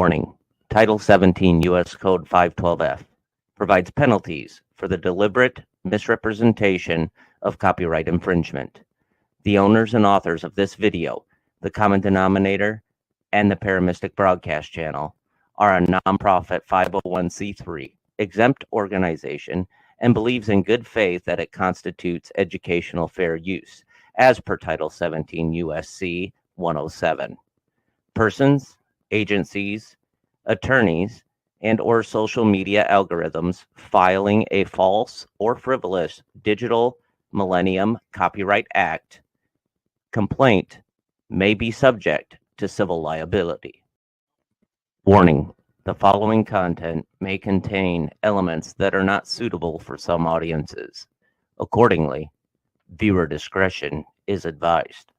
Warning: Title 17 U.S. Code 512F provides penalties for the deliberate misrepresentation of copyright infringement. The owners and authors of this video, the common denominator, and the Paramystic Broadcast Channel are a nonprofit 501c3 exempt organization and believes in good faith that it constitutes educational fair use, as per Title 17 U.S.C. 107. Persons, agencies, attorneys, and or social media algorithms filing a false or frivolous Digital Millennium Copyright Act complaint may be subject to civil liability. Warning: the following content may contain elements that are not suitable for some audiences. Accordingly, viewer discretion is advised.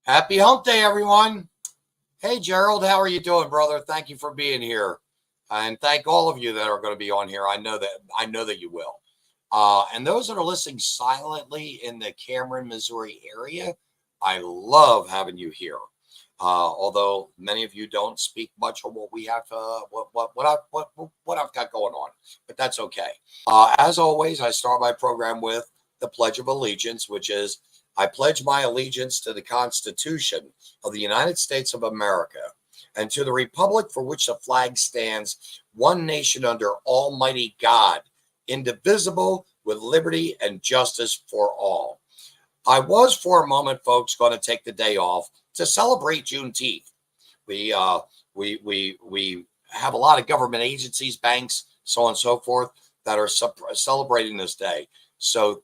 Happy hump day, everyone. Hey, Gerald, how are you doing, brother? Thank you for being here. And thank all of you that are going to be on here. I know that you will. And those that are listening silently in the Cameron, Missouri area, I love having you here. Although many of you don't speak much of what we have, what I've got going on, but that's okay. As always, I start my program with the Pledge of Allegiance, which is I pledge my allegiance to the Constitution of the United States of America and to the republic for which the flag stands, one nation under Almighty God, indivisible, with liberty and justice for all. I was for a moment, folks, going to take the day off to celebrate Juneteenth. We have a lot of government agencies, banks, so on and so forth, that are celebrating this day. So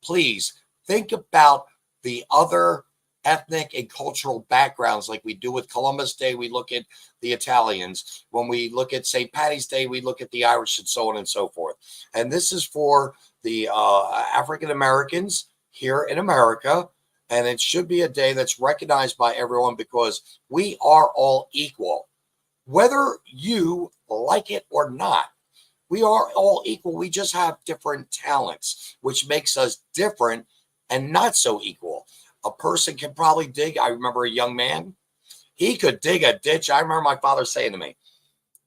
please think about the other ethnic and cultural backgrounds, like we do with Columbus Day. We look at the Italians. When we look at St. Patty's Day, we look at the Irish, and so on and so forth. And this is for the African Americans here in America. And it should be a day that's recognized by everyone because we are all equal. Whether you like it or not, we are all equal. We just have different talents, which makes us different and not so equal. A person can probably dig. I remember a young man, he could dig a ditch. I remember my father saying to me,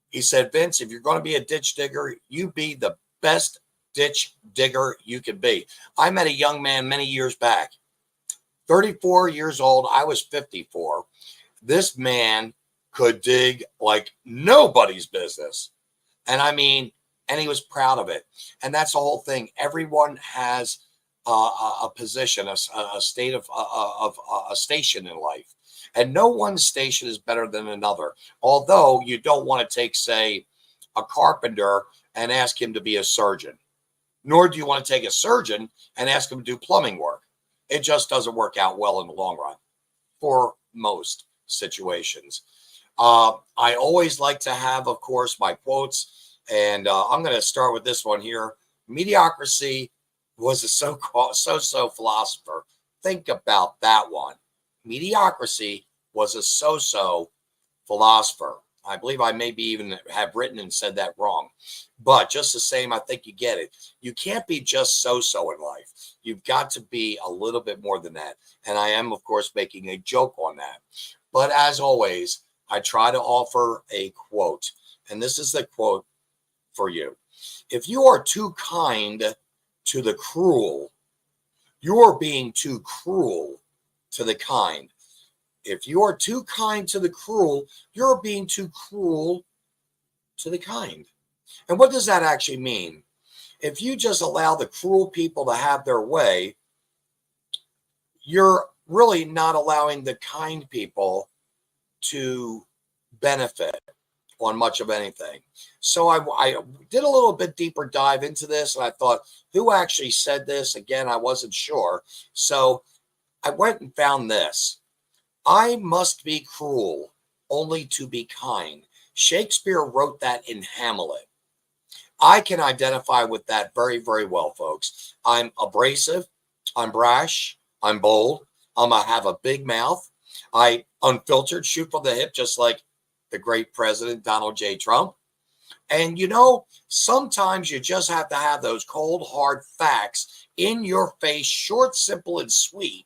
he said, Vince, if you're going to be a ditch digger, you be the best ditch digger you can be. I met a young man many years back, 34 years old. I was 54. This man could dig like nobody's business. And I mean, and he was proud of it. And that's the whole thing. Everyone has a position, a state of a station in life, and no one station is better than another. Although you don't want to take, say, a carpenter and ask him to be a surgeon, nor do you want to take a surgeon and ask him to do plumbing work. It just doesn't work out well in the long run for most situations. I always like to have, of course, my quotes, and I'm going to start with this one here. Mediocrity was a so-so philosopher. Think about that one. Mediocrity was a so-so philosopher. I believe I maybe even have written and said that wrong. But just the same, I think you get it. You can't be just so-so in life. You've got to be a little bit more than that. And I am, of course, making a joke on that. But as always, I try to offer a quote. And this is the quote for you. If you are too kind to the cruel, you're being too cruel to the kind. If you are too kind to the cruel, you're being too cruel to the kind. And what does that actually mean? If you just allow the cruel people to have their way, you're really not allowing the kind people to benefit on much of anything. So I did a little bit deeper dive into this, and I thought, who actually said this? Again, I wasn't sure. So I went and found this. I must be cruel only to be kind. Shakespeare wrote that in Hamlet. I can identify with that very, very well, folks. I'm abrasive. I'm brash. I'm bold. I have a big mouth. I unfiltered, shoot from the hip, just like the great President Donald J. Trump. And you know, sometimes you just have to have those cold, hard facts in your face, short, simple, and sweet.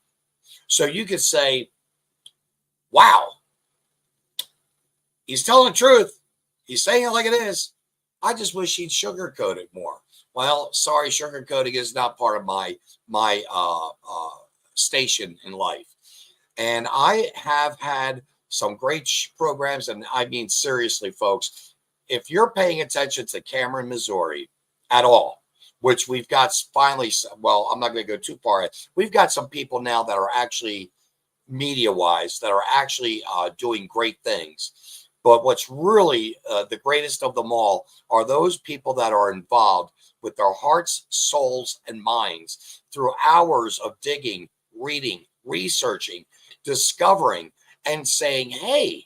So you could say, wow, he's telling the truth. He's saying it like it is. I just wish he'd sugarcoat it more. Well, sorry, sugarcoating is not part of my station in life. And I have had some great programs, and I mean, seriously, folks, if you're paying attention to Cameron, Missouri at all, which we've got finally, well, I'm not going to go too far. We've got some people now that are actually media-wise that are actually doing great things. But what's really the greatest of them all are those people that are involved with their hearts, souls, and minds through hours of digging, reading, researching, discovering, and saying, hey,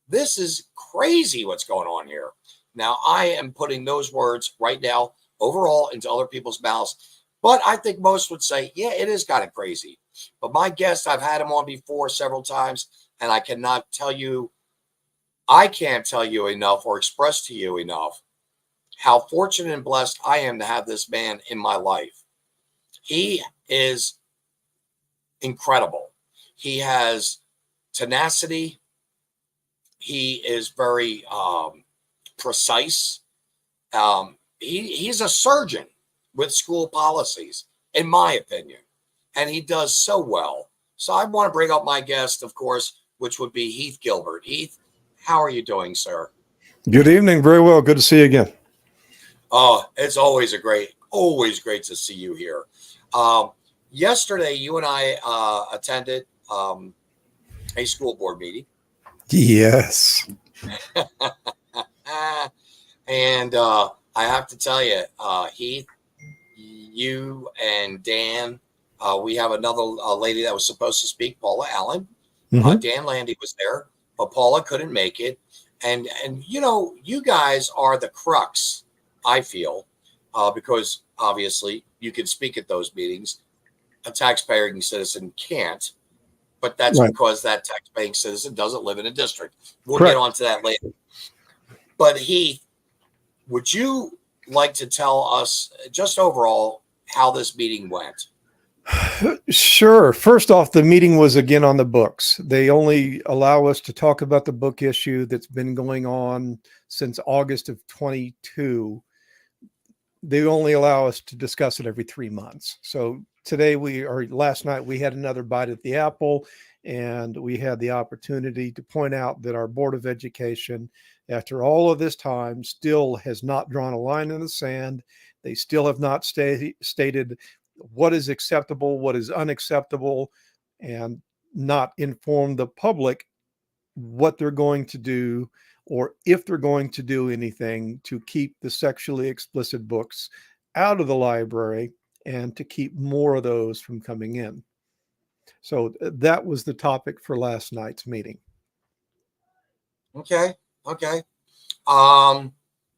this is crazy what's going on here. Now, I am putting those words right now overall into other people's mouths. But I think most would say, yeah, it is kind of crazy. But my guest, I've had him on before several times, and I can't tell you enough or express to you enough how fortunate and blessed I am to have this man in my life. He is incredible. He has tenacity. He is very precise. He's a surgeon with school policies, in my opinion, and he does so well. So I want to bring up my guest, of course, which would be Heath Gilbert. Heath, how are you doing, sir? Good evening. Very well. Good to see you again. Oh, it's always great to see you here. Yesterday, you and I attended a school board meeting. Yes. And I have to tell you, Heath, you and Dan, we have another lady that was supposed to speak, Paula Allen. Dan Landy was there, but Paula couldn't make it. And you know, you guys are the crux, I feel, because obviously you can speak at those meetings. A taxpaying citizen can't, but that's Right. because that taxpaying citizen doesn't live in a district. We'll Correct. get on to that later. But Heath, would you like to tell us just overall how this meeting went? Sure. First off, the meeting was again on the books. They only allow us to talk about the book issue that's been going on since August of 22. They only allow us to discuss it every 3 months. So last night, we had another bite at the apple, and we had the opportunity to point out that our Board of Education, after all of this time, still has not drawn a line in the sand. They still have not stated what is acceptable, what is unacceptable, and not informed the public what they're going to do, or if they're going to do anything to keep the sexually explicit books out of the library and to keep more of those from coming in. So that was the topic for last night's meeting. Okay.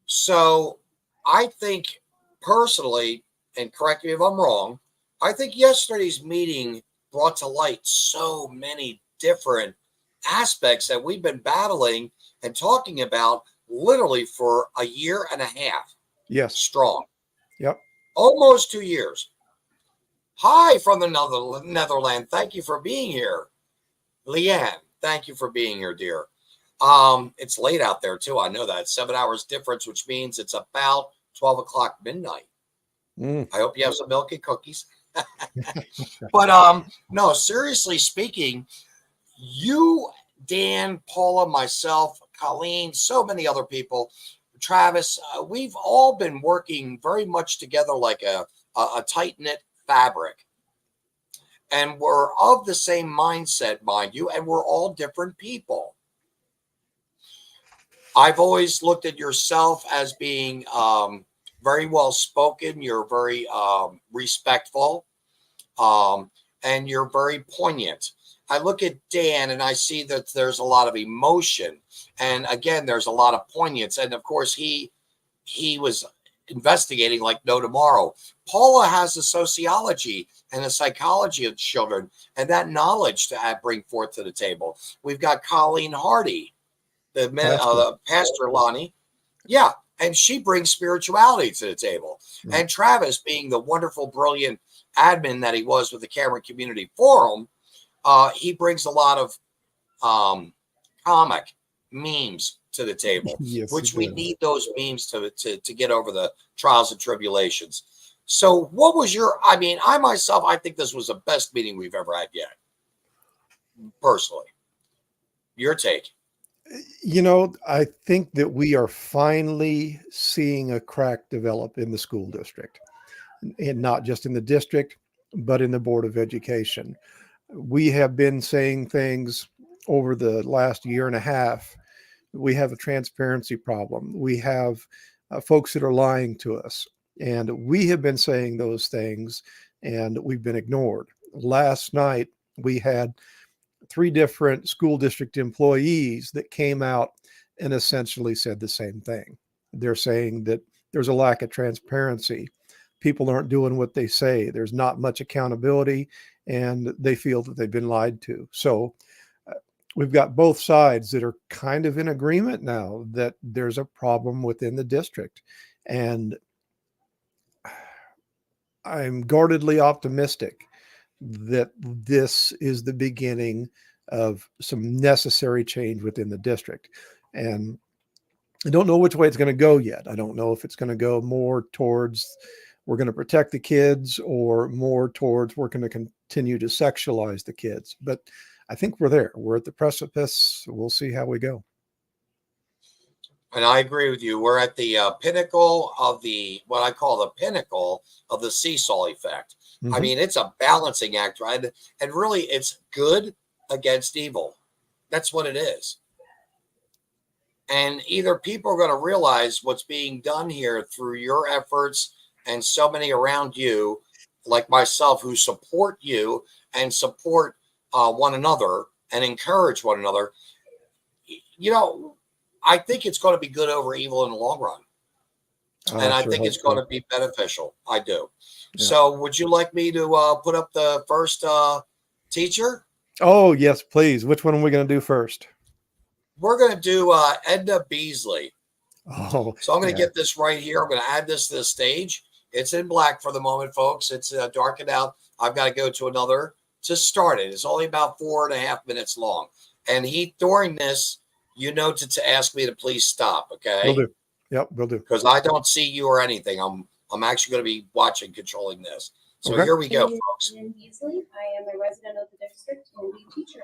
So I think personally, and correct me if I'm wrong, I think yesterday's meeting brought to light so many different aspects that we've been battling and talking about literally for a year and a half. Yes. Strong. Yep. Almost 2 years. Hi from the Netherlands. Thank you for being here. Leanne, thank you for being here, dear. It's late out there too. I know that. 7 hours difference, which means it's about 12 o'clock midnight. I hope you have some milk and cookies. But no, seriously speaking, you, Dan, Paula, myself, Colleen, so many other people, Travis, we've all been working very much together like a tight-knit fabric. And we're of the same mindset, mind you, and we're all different people. I've always looked at yourself as being very well spoken. You're very respectful, and you're very poignant. I look at Dan and I see that there's a lot of emotion, and again, there's a lot of poignance. And of course, he was investigating like no tomorrow. Paula has a sociology and a psychology of children, and that knowledge to bring forth to the table. We've got Colleen Hardy, the Pastor Lonnie. Yeah. And she brings spirituality to the table. Right. And Travis, being the wonderful, brilliant admin that he was with the Cameron Community Forum, he brings a lot of comic memes to the table, yes, which we need those memes to get over the trials and tribulations. So what was I myself, I think this was the best meeting we've ever had yet. Personally, your take. You know, I think that we are finally seeing a crack develop in the school district, and not just in the district, but in the Board of Education. We have been saying things over the last year and a half. We have a transparency problem. We have folks that are lying to us, and we have been saying those things, and we've been ignored. Last night, we had 3 different school district employees that came out and essentially said the same thing. They're saying that there's a lack of transparency. people aren't doing what they say. There's not much accountability, and they feel that they've been lied to. So we've got both sides that are kind of in agreement now that there's a problem within the district. And I'm guardedly optimistic that this is the beginning of some necessary change within the district. And I don't know which way it's going to go yet. I don't know if it's going to go more towards we're going to protect the kids or more towards we're going to continue to sexualize the kids. But I think we're there. We're at the precipice. We'll see how we go. And I agree with you. We're at the pinnacle of what I call the pinnacle of the seesaw effect. Mm-hmm. I mean, it's a balancing act, right? And really, it's good against evil. That's what it is. And either people are going to realize what's being done here through your efforts and so many around you, like myself, who support you and support one another and encourage one another. You know, I think it's going to be good over evil in the long run. And I think it's going to be beneficial. I do. Yeah. So would you like me to put up the first teacher? Oh, yes, please. Which one are we going to do first? We're going to do Edna Beasley. Oh, so I'm going to get this right here. I'm going to add this to the stage. It's in black for the moment, folks. It's darkened out. I've got to go to another to start it. It's only about 4.5 minutes long. And during this, you know to ask me to please stop, okay? Will do. Yep, will do. Because I don't see you or anything. I'm actually going to be watching, controlling this. So Here we go, folks. I'm Beasley. I am a resident of the district and lead teacher.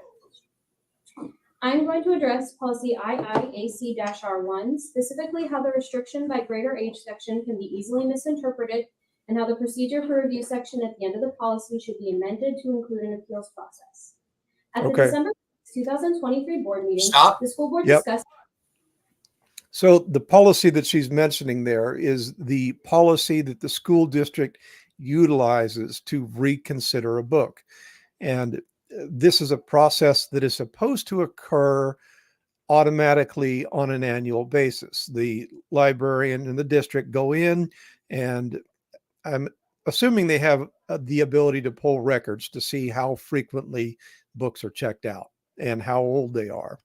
I'm going to address policy IIAC-R1, specifically how the restriction by greater age section can be easily misinterpreted and how the procedure for review section at the end of the policy should be amended to include an appeals process. At the December 2023 board meeting, the school board discussed. So the policy that she's mentioning there is the policy that the school district utilizes to reconsider a book. And this is a process that is supposed to occur automatically on an annual basis. The librarian and the district go in, and I'm assuming they have the ability to pull records to see how frequently books are checked out and how old they are.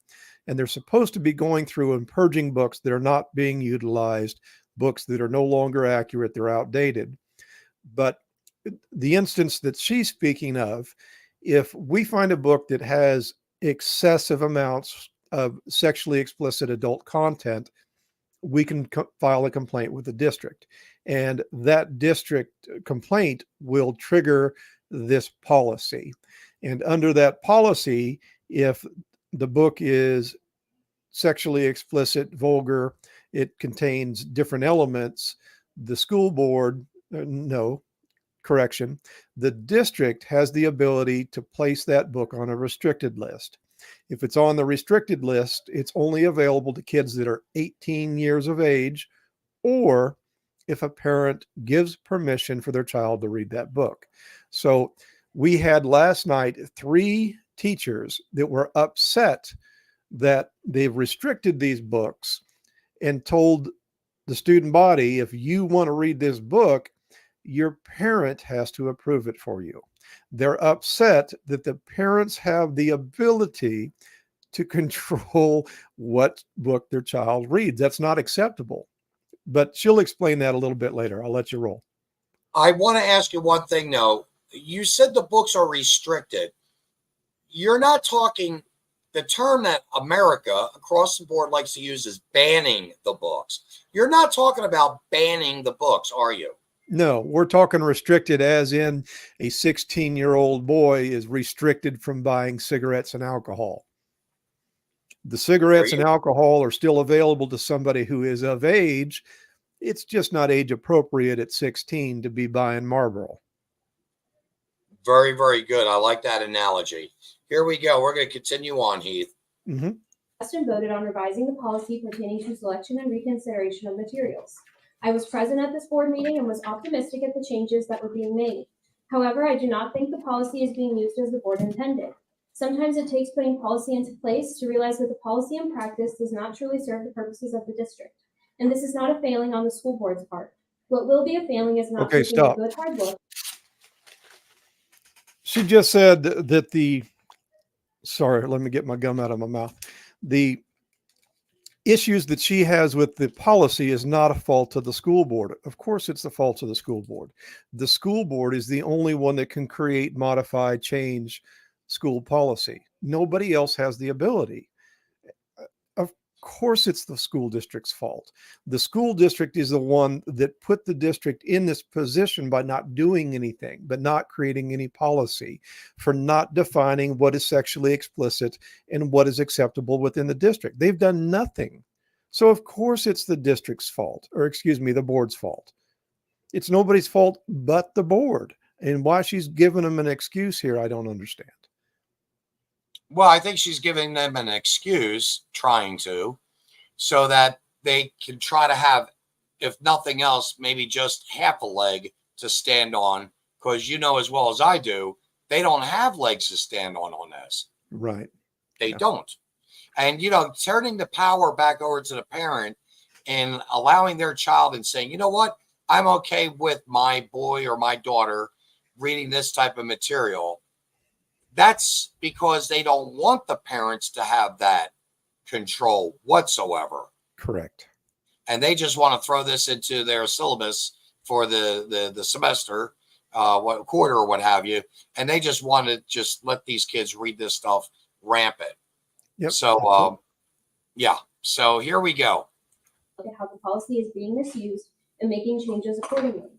And they're supposed to be going through and purging books that are not being utilized, books that are no longer accurate, they're outdated. But the instance that she's speaking of, if we find a book that has excessive amounts of sexually explicit adult content, we can file a complaint with the district. And that district complaint will trigger this policy. And under that policy, if the book is sexually explicit, vulgar, it contains different elements, the school board, the district has the ability to place that book on a restricted list. If it's on the restricted list, it's only available to kids that are 18 years of age, or if a parent gives permission for their child to read that book. So we had last night 3 teachers that were upset that they've restricted these books and told the student body, if you want to read this book, your parent has to approve it for you. They're upset that the parents have the ability to control what book their child reads. That's not acceptable. But she'll explain that a little bit later. I'll let you roll. I want to ask you one thing, though. You said the books are restricted. You're not talking, the term that America across the board likes to use is banning the books. You're not talking about banning the books, are you? No, we're talking restricted as in a 16-year-old boy is restricted from buying cigarettes and alcohol. The cigarettes and alcohol are still available to somebody who is of age. It's just not age appropriate at 16 to be buying Marlboro. Very, very good. I like that analogy. Here we go. We're going to continue on, Heath. Mm-hmm. And voted on revising the policy pertaining to selection and reconsideration of materials. I was present at this board meeting and was optimistic at the changes that were being made. However, I do not think the policy is being used as the board intended. Sometimes it takes putting policy into place to realize that the policy in practice does not truly serve the purposes of the district. And this is not a failing on the school board's part. What will be a failing is not Okay, taking stop. a good hard look. She just said that sorry, let me get my gum out of my mouth. The issues that she has with the policy is not a fault of the school board. Of course, it's the fault of the school board. The school board is the only one that can create, modify, change school policy. Nobody else has the ability. Of course, it's the school district's fault. The school district is the one that put the district in this position by not doing anything, but not creating any policy, for not defining what is sexually explicit and what is acceptable within the district. They've done nothing. So of course it's the district's fault, or excuse me, the board's fault. It's nobody's fault but the board. And why she's giving them an excuse here, I don't understand. Well, I think she's giving them an excuse, trying to, so that they can try to have, if nothing else, maybe just half a leg to stand on. Because you know as well as I do, they don't have legs to stand on this. Right. They Yeah. don't. And, you know, turning the power back over to the parent and allowing their child and saying, you know what, I'm okay with my boy or my daughter reading this type of material. That's because they don't want the parents to have that control whatsoever. Correct. And they just want to throw this into their syllabus for the semester, what quarter or what have you. And they just want to just let these kids read this stuff rampant. Yep. So, yeah. So here we go. Look at how the policy is being misused and making changes accordingly.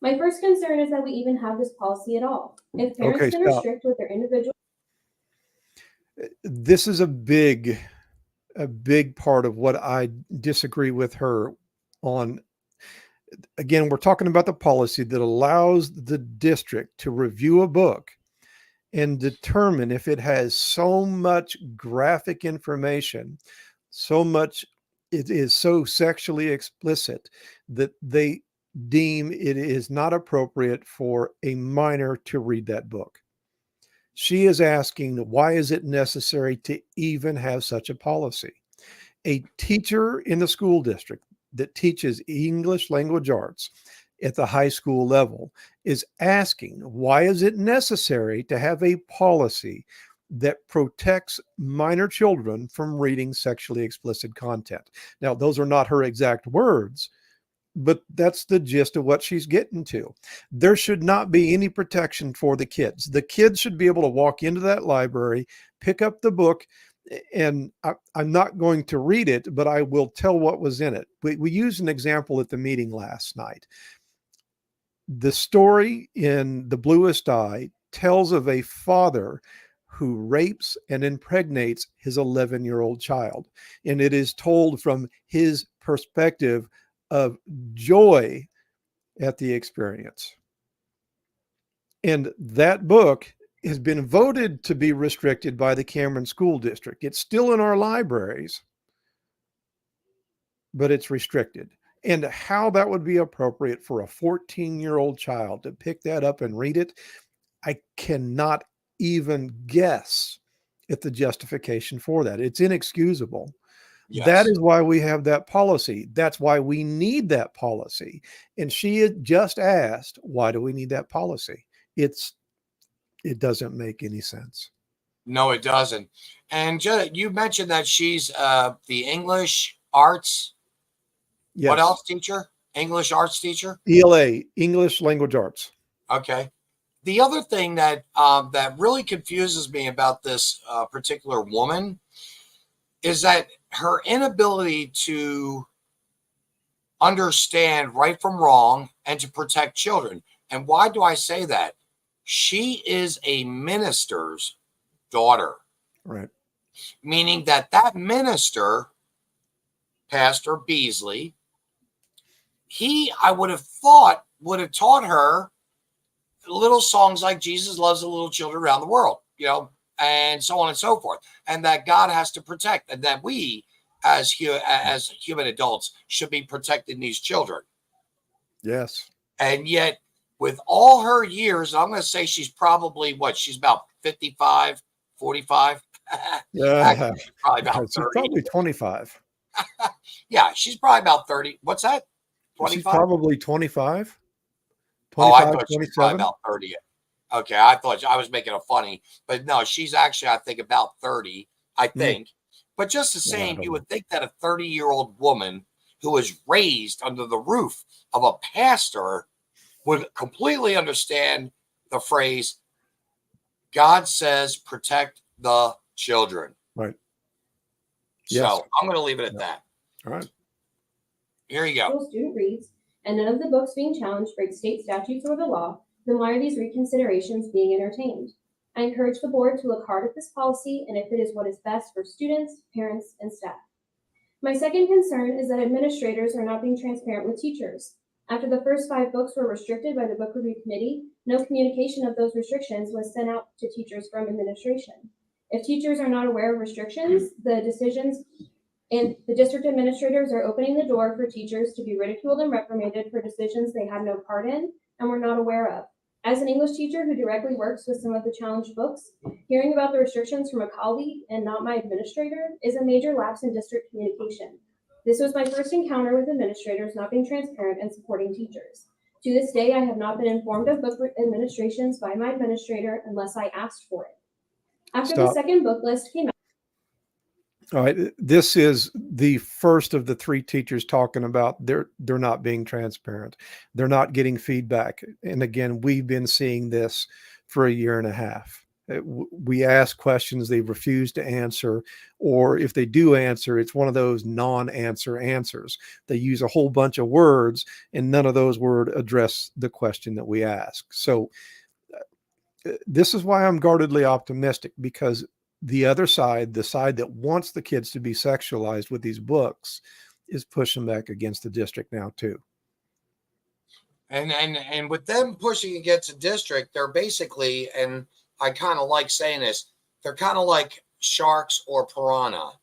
My first concern is that we even have this policy at all. If parents can restrict with their individual. This is a big part of what I disagree with her on. Again, we're talking about the policy that allows the district to review a book and determine if it has so much graphic information, so much it is so sexually explicit that they deem it is not appropriate for a minor to read that book. She is asking, why is it necessary to even have such a policy? A teacher in the school district that teaches English language arts at the high school level is asking, why is it necessary to have a policy that protects minor children from reading sexually explicit content? Now, those are not her exact words, but that's the gist of what she's getting to. There should not be any protection for the kids. The kids should be able to walk into that library, pick up the book, and I'm not going to read it, but I will tell what was in it. We used an example at the meeting last night. The story in The Bluest Eye tells of a father who rapes and impregnates his 11-year-old child. And it is told from his perspective of joy at the experience. And that book has been voted to be restricted by the Cameron School District. It's still in our libraries, but it's restricted. And how that would be appropriate for a 14-year-old child to pick that up and read it, I cannot even guess at the justification for that. It's inexcusable. Yes. That is why we have that policy. That's why we need that policy. And she had just asked, why do we need that policy? It doesn't make any sense. No, it doesn't. And you mentioned that she's the English arts. Yes. What else, teacher? English arts teacher? ELA, English language arts. Okay. The other thing that that really confuses me about this particular woman is that her inability to understand right from wrong and to protect children. And why do I say that? She is a minister's daughter. Right. Meaning that minister, Pastor Beasley, I would have thought, would have taught her little songs like Jesus Loves the Little Children Around the World, you know, and so on and so forth. And that God has to protect, and that we as human adults should be protecting these children. Yes. And yet, with all her years, I'm going to say she's probably she's about 55, 45. Yeah. Actually, she's probably about 30. She's probably 25. Yeah, she's probably about 30. What's that? She's 25? probably 25, Oh, I 25, thought she was 27. probably about 30. Okay, I thought I was making a funny, but no, she's actually, I think, about 30, I think. But just the Yeah, I same, don't you know. would think that a 30-year-old woman who was raised under the roof of a pastor would completely understand the phrase, God says, protect the children. Right. So Yes. I'm going to leave it at Yeah. that. All right. Here you go. Student reads, and none of the books being challenged break state statutes or the law, then why are these reconsiderations being entertained? I encourage the board to look hard at this policy and if it is what is best for students, parents, and staff. My second concern is that administrators are not being transparent with teachers. After the first 5 books were restricted by the book review committee, no communication of those restrictions was sent out to teachers from administration. If teachers are not aware of restrictions, the decisions and the district administrators are opening the door for teachers to be ridiculed and reprimanded for decisions they had no part in and were not aware of. As an English teacher who directly works with some of the challenged books, hearing about the restrictions from a colleague and not my administrator is a major lapse in district communication. This was my first encounter with administrators not being transparent and supporting teachers. To this day, I have not been informed of book administrations by my administrator unless I asked for it. After the Stop. second book list came out, All right. This is the first of the 3 teachers talking about they're not being transparent. They're not getting feedback. And again, we've been seeing this for a year and a half. We ask questions they refuse to answer, or if they do answer, it's one of those non-answer answers. They use a whole bunch of words and none of those words address the question that we ask. So this is why I'm guardedly optimistic, because the other side, the side that wants the kids to be sexualized with these books, is pushing back against the district now too. And with them pushing against the district, they're basically, and I kind of like saying this, they're kind of like sharks or piranha.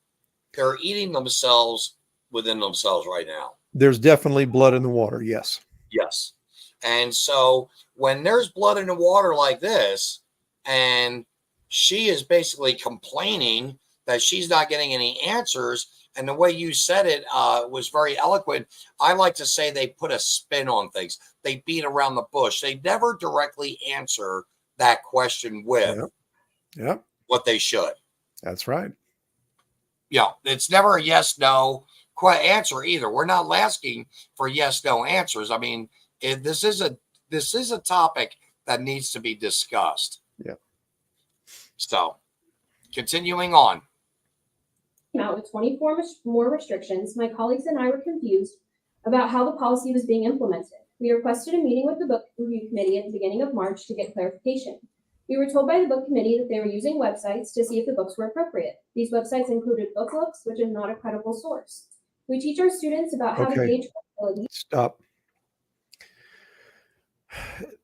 They're eating themselves within themselves right now. There's definitely blood in the water. Yes. Yes. And so when there's blood in the water like this, and she is basically complaining that she's not getting any answers, and the way you said it was very eloquent. I like to say they put a spin on things. They beat around the bush. They never directly answer that question with what they should. That's right. Yeah, it's never a yes, no answer either. We're not asking for yes, no answers. I mean, this is a topic that needs to be discussed. Yeah. So, continuing on. Out with 24 more restrictions, my colleagues and I were confused about how the policy was being implemented. We requested a meeting with the book review committee at the beginning of March to get clarification. We were told by the book committee that they were using websites to see if the books were appropriate. These websites included BookLooks, which is not a credible source. We teach our students about how to gauge credibility. Stop.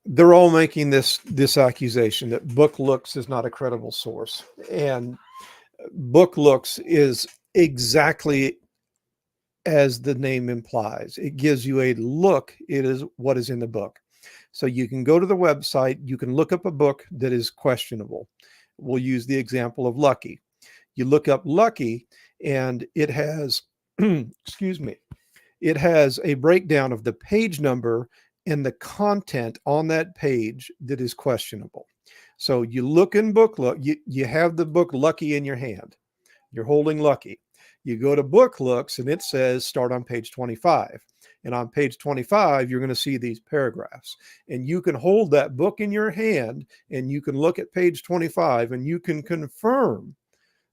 They're all making this accusation that BookLooks is not a credible source, and BookLooks is exactly as the name implies. It gives you a look. It is what is in the book. So you can go to the website. You can look up a book that is questionable. We'll use the example of Lucky. You look up Lucky, and it has, excuse me, it has a breakdown of the page number and the content on that page that is questionable. So you look in BookLook, you have the book Lucky in your hand. You're holding Lucky. You go to BookLooks and it says start on page 25. And on page 25, you're going to see these paragraphs. And you can hold that book in your hand and you can look at page 25 and you can confirm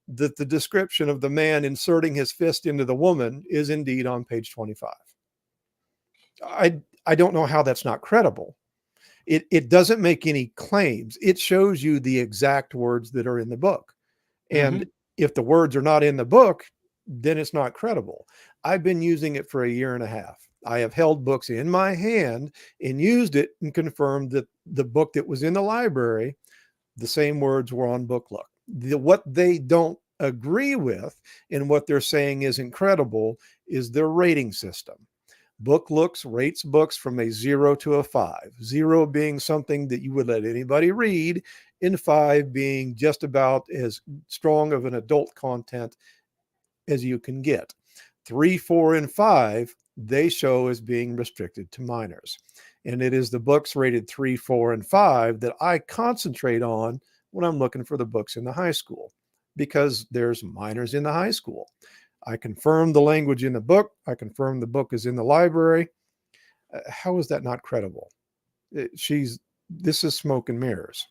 that the description of the man inserting his fist into the woman is indeed on page 25. I don't know how that's not credible. It doesn't make any claims. It shows you the exact words that are in the book. And if the words are not in the book, then it's not credible. I've been using it for a year and a half. I have held books in my hand and used it and confirmed that the book that was in the library, the same words were on BookLook. What they don't agree with and what they're saying isn't credible is their rating system. BookLooks rates books from a 0 to a 5, 0 being something that you would let anybody read, and 5 being just about as strong of an adult content as you can get. 3, 4, and 5 they show as being restricted to minors. And it is the books rated 3, 4, and 5 that I concentrate on when I'm looking for the books in the high school, because there's minors in the high school. I confirm the language in the book. I confirm the book is in the library. How is that not credible? This is smoke and mirrors.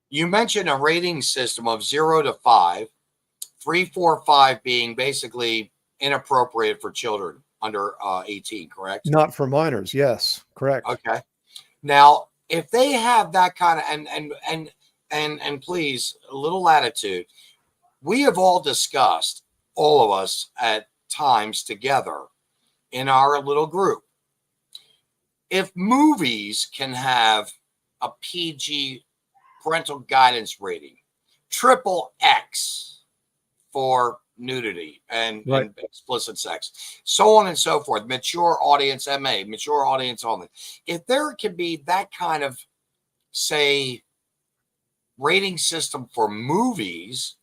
You mentioned a rating system of 0 to 5, 3, 4, 5 being basically inappropriate for children under 18, correct? Not for minors. Yes, correct. Okay. Now, if they have that kind of, and please, a little latitude, we have all discussed, all of us at times together in our little group, if movies can have a PG parental guidance rating, XXX for nudity and explicit sex, so on and so forth, mature audience MA, mature audience only. If there can be that kind of, say, rating system for movies,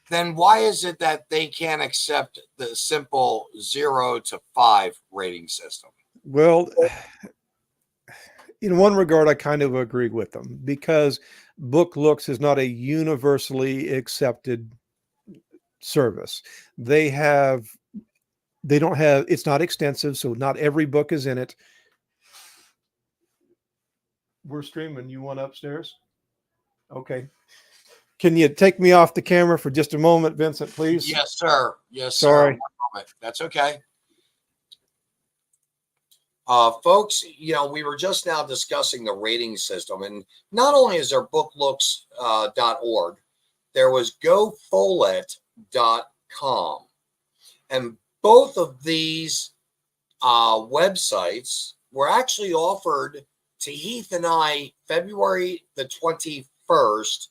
then why is it that they can't accept the simple 0 to 5 rating system? Well, in one regard, I kind of agree with them, because Book Looks is not a universally accepted service. It's not extensive, so not every book is in it. We're streaming. You want upstairs? Okay. Can you take me off the camera for just a moment, Vincent, please? Yes, sir. Yes, Sorry. Sir. That's okay. Folks, we were just now discussing the rating system, and not only is there booklooks.org, there was gofollett.com, and both of these websites were actually offered to Heath and I February the 21st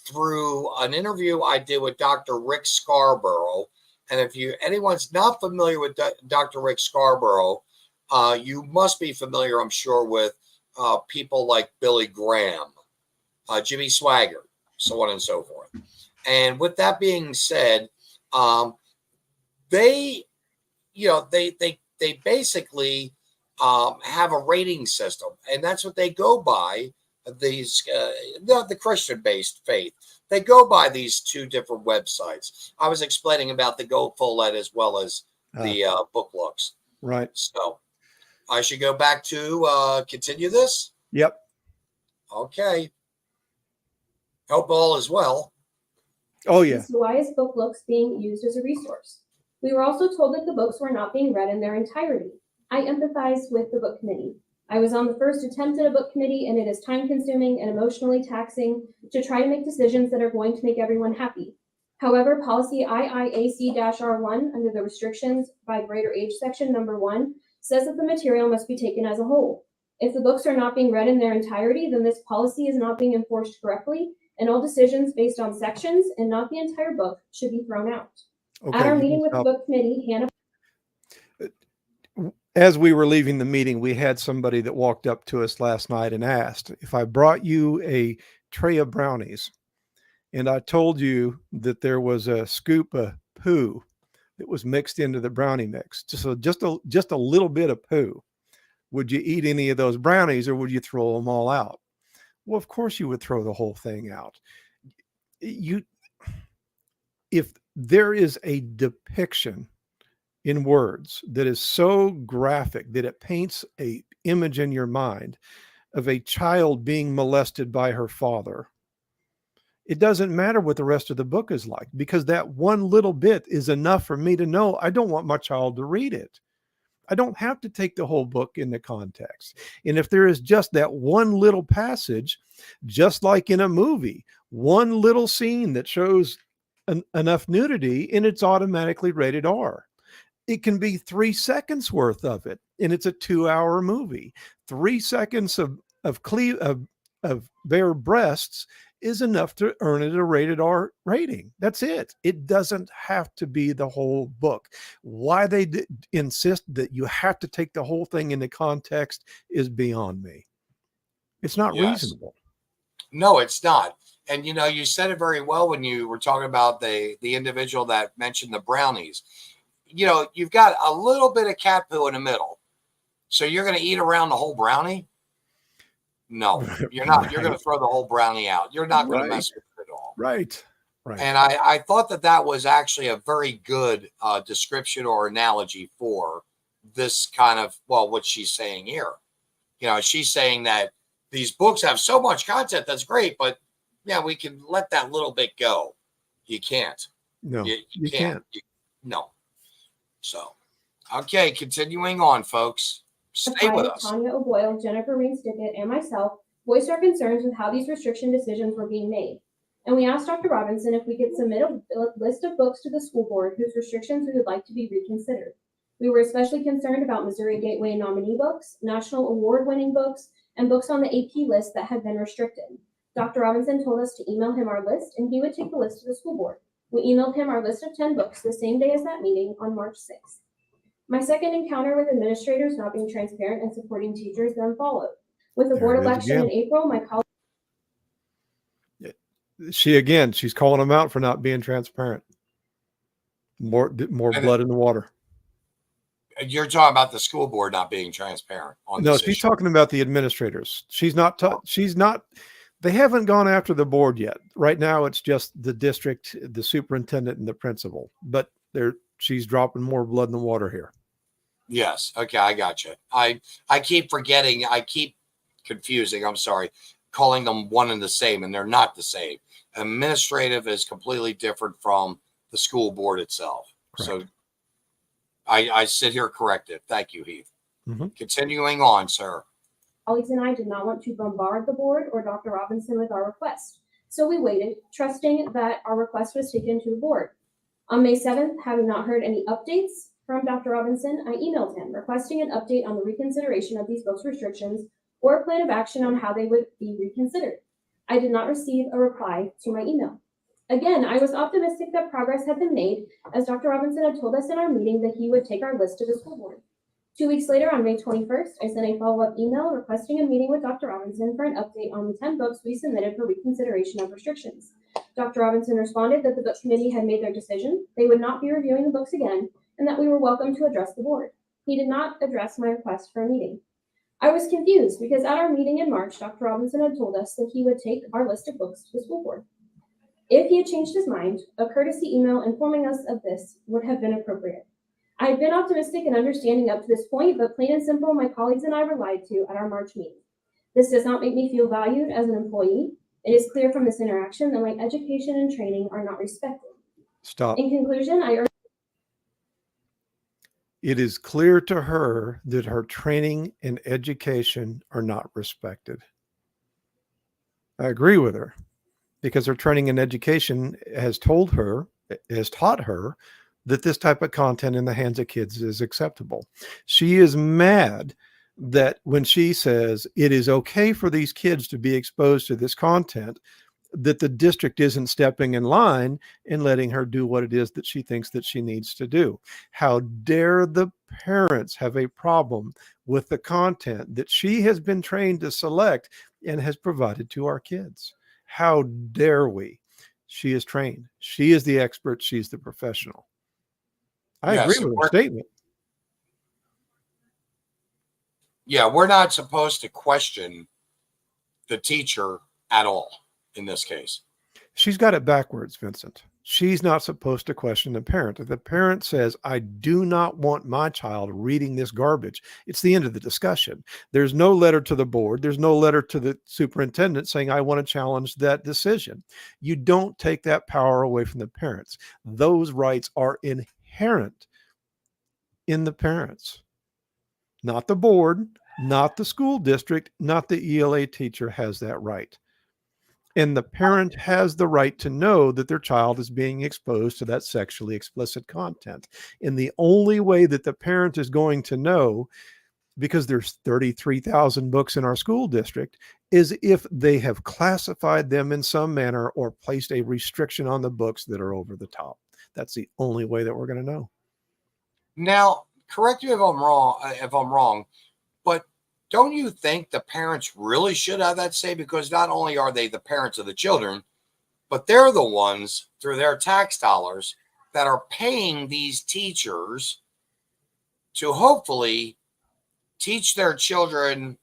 through an interview I did with Dr. Rick Scarborough. And if anyone's not familiar with Dr. Rick Scarborough, you must be familiar, I'm sure, with people like Billy Graham, Jimmy Swaggart, so on and so forth. And with that being said, they basically have a rating system, and that's what they go by. These the Christian-based faith, they go by these two different websites. I was explaining about the Go Follett as well as the Book Looks. Right. So I should go back to continue this. Yep. Okay. Hope all is well. Oh yeah. So why is Book Looks being used as a resource? We were also told that the books were not being read in their entirety. I empathize with the book committee. I was on the first attempt at a book committee, and it is time-consuming and emotionally taxing to try to make decisions that are going to make everyone happy. However, policy IIAC-R1 under the restrictions by greater age section number 1 says that the material must be taken as a whole. If the books are not being read in their entirety, then this policy is not being enforced correctly, and all decisions based on sections and not the entire book should be thrown out. Okay, At our meeting with the book committee, Hannah. As we were leaving the meeting, we had somebody that walked up to us last night and asked if I brought you a tray of brownies and I told you that there was a scoop of poo that was mixed into the brownie mix, just a little bit of poo, would you eat any of those brownies or would you throw them all out? Well, of course you would throw the whole thing out. If there is a depiction in words that is so graphic that it paints an image in your mind of a child being molested by her father, it doesn't matter what the rest of the book is like, because that one little bit is enough for me to know I don't want my child to read it. I don't have to take the whole book into context. And if there is just that one little passage, just like in a movie, one little scene that shows enough nudity, and it's automatically rated R. It can be 3 seconds worth of it, and it's a 2-hour movie. 3 seconds of bare breasts is enough to earn it a rated R rating. That's it. It doesn't have to be the whole book. Why they insist that you have to take the whole thing into context is beyond me. It's not reasonable. No, it's not. And you said it very well when you were talking about the individual that mentioned the brownies. you know, you've got a little bit of cat poo in the middle. So you're going to eat around the whole brownie? No, you're not. You're going to throw the whole brownie out. You're not going to mess with it at all. Right. And I thought that was actually a very good description or analogy for this kind of, well, what she's saying here. You know, she's saying that these books have so much content that's great, but yeah, we can let that little bit go. You can't. No, you can't. No. So, okay, continuing on, folks. Stay with us. Tanya O'Boyle, Jennifer Reed-Stickett, and myself voiced our concerns with how these restriction decisions were being made. And we asked Dr. Robinson if we could submit a list of books to the school board whose restrictions we would like to be reconsidered. We were especially concerned about Missouri Gateway nominee books, national award-winning books, and books on the AP list that had been restricted. Dr. Robinson told us to email him our list, and he would take the list to the school board. We emailed him our list of 10 books the same day as that meeting on March 6th. My second encounter with administrators not being transparent and supporting teachers then followed. With the board election in April, my colleague... She's calling them out for not being transparent. More blood in the water. You're talking about the school board not being transparent on this she's issue. talking about the administrators. She's not. They haven't gone after the board yet. Right now, it's just the district, the superintendent, and the principal. But she's dropping more blood in the water here. Yes. Okay, I got you. I keep forgetting. I keep confusing. I'm sorry. Calling them one and the same, and they're not the same. Administrative is completely different from the school board itself. Correct. So I sit here corrected. Thank you, Heath. Mm-hmm. Continuing on, sir. Colleagues and I did not want to bombard the board or Dr. Robinson with our request. So we waited, trusting that our request was taken to the board. On May 7th, having not heard any updates from Dr. Robinson, I emailed him requesting an update on the reconsideration of these books restrictions or a plan of action on how they would be reconsidered. I did not receive a reply to my email. Again, I was optimistic that progress had been made, as Dr. Robinson had told us in our meeting that he would take our list to the school board. 2 weeks later, on May 21st, I sent a follow-up email requesting a meeting with Dr. Robinson for an update on the 10 books we submitted for reconsideration of restrictions. Dr. Robinson responded that the book committee had made their decision, they would not be reviewing the books again, and that we were welcome to address the board. He did not address my request for a meeting. I was confused because at our meeting in March, Dr. Robinson had told us that he would take our list of books to the school board. If he had changed his mind, a courtesy email informing us of this would have been appropriate. I had been optimistic and understanding up to this point, but plain and simple, my colleagues and I were lied to at our March meeting. This does not make me feel valued as an employee. It is clear from this interaction that my education and training are not respected. Stop. In conclusion, It is clear to her that her training and education are not respected. I agree with her, because her training and education has taught her that this type of content in the hands of kids is acceptable. She is mad that when she says it is okay for these kids to be exposed to this content, that the district isn't stepping in line and letting her do what it is that she thinks that she needs to do. How dare the parents have a problem with the content that she has been trained to select and has provided to our kids? How dare we? She is trained. She is the expert. She's the professional. I agree with her statement. Yeah, we're not supposed to question the teacher at all in this case. She's got it backwards, Vincent. She's not supposed to question the parent. If the parent says, I do not want my child reading this garbage, it's the end of the discussion. There's no letter to the board. There's no letter to the superintendent saying, I want to challenge that decision. You don't take that power away from the parents. Those rights are inherent in the parents, not the board, not the school district, not the ELA teacher has that right. And the parent has the right to know that their child is being exposed to that sexually explicit content. And the only way that the parent is going to know, because there's 33,000 books in our school district, is if they have classified them in some manner or placed a restriction on the books that are over the top. That's the only way that we're going to know. Now, correct me if I'm wrong, but don't you think the parents really should have that say? Because not only are they the parents of the children, but they're the ones through their tax dollars that are paying these teachers to hopefully teach their children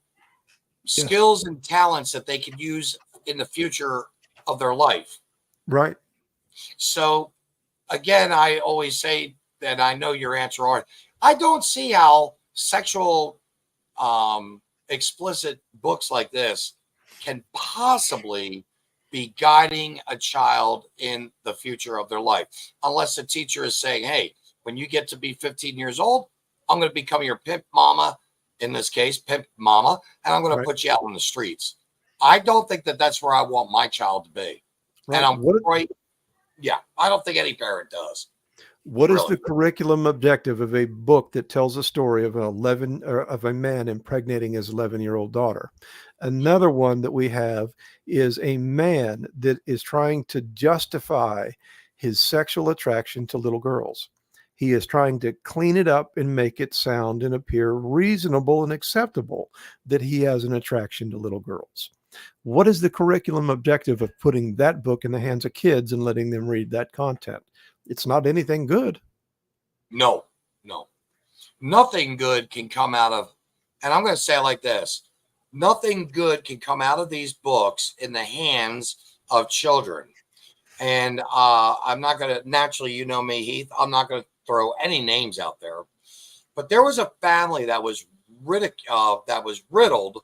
skills and talents that they could use in the future of their life. Right. So again, I always say that I know your answer already. I don't see how sexual explicit books like this can possibly be guiding a child in the future of their life, unless the teacher is saying, hey, when you get to be 15 years old, I'm going to become your pimp mama, in this case, pimp mama, and I'm going to put you out on the streets. I don't think that that's where I want my child to be. Right. And I'm right. Yeah, I don't think any parent does. What is the curriculum objective of a book that tells a story of of a man impregnating his 11-year-old daughter? Another one that we have is a man that is trying to justify his sexual attraction to little girls. He is trying to clean it up and make it sound and appear reasonable and acceptable that he has an attraction to little girls. What is the curriculum objective of putting that book in the hands of kids and letting them read that content? It's not anything good. No. Nothing good can come out of, and I'm going to say it like this. Nothing good can come out of these books in the hands of children. And I'm not going to, naturally, you know me, Heath, I'm not going to throw any names out there. But there was a family that was riddled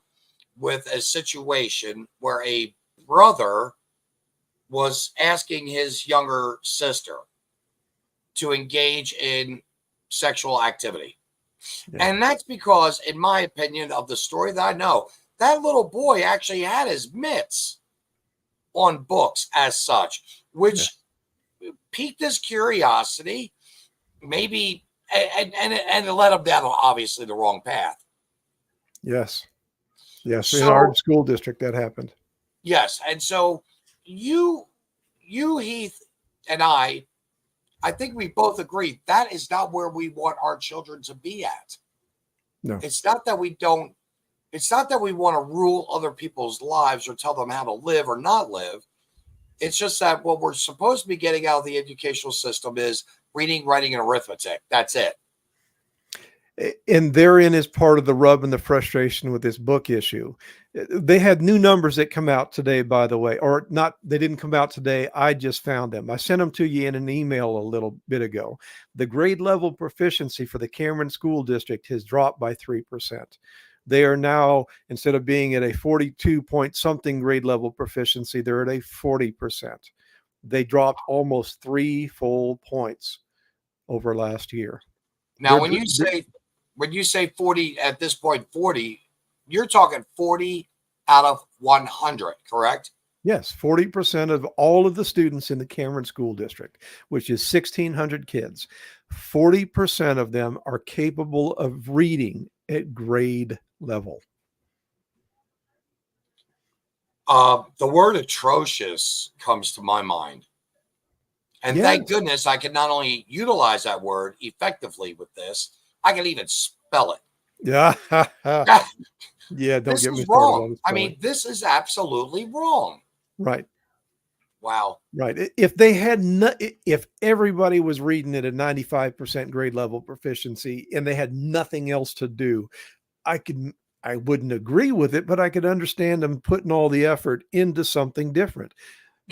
with a situation where a brother was asking his younger sister to engage in sexual activity. Yeah. And that's because, in my opinion, of the story that I know, that little boy actually had his mitts on books as such, which piqued his curiosity, maybe, and it led him down, obviously, the wrong path. Yes. So, in our school district, that happened. Yes. And so you, Heath, and I think we both agree that is not where we want our children to be at. No. It's not that we want to rule other people's lives or tell them how to live or not live. It's just that what we're supposed to be getting out of the educational system is reading, writing, and arithmetic. That's it. And therein is part of the rub and the frustration with this book issue. They had new numbers that come out today, by the way, or not. They didn't come out today. I just found them. I sent them to you in an email a little bit ago. The grade level proficiency for the Cameron School District has dropped by 3%. They are now, instead of being at a 42 point something grade level proficiency, they're at a 40%. They dropped almost 3 full points over last year. Now, when you say 40 at this point, 40, you're talking 40 out of 100, correct? Yes, 40% of all of the students in the Cameron School District, which is 1,600 kids, 40% of them are capable of reading at grade level. The word atrocious comes to my mind. And thank goodness I can not only utilize that word effectively with this, I can even spell it. Yeah. Yeah, don't get me started wrong. I mean, this is absolutely wrong. Right. Wow. Right. If everybody was reading at a 95% grade level proficiency and they had nothing else to do, I wouldn't agree with it, but I could understand them putting all the effort into something different.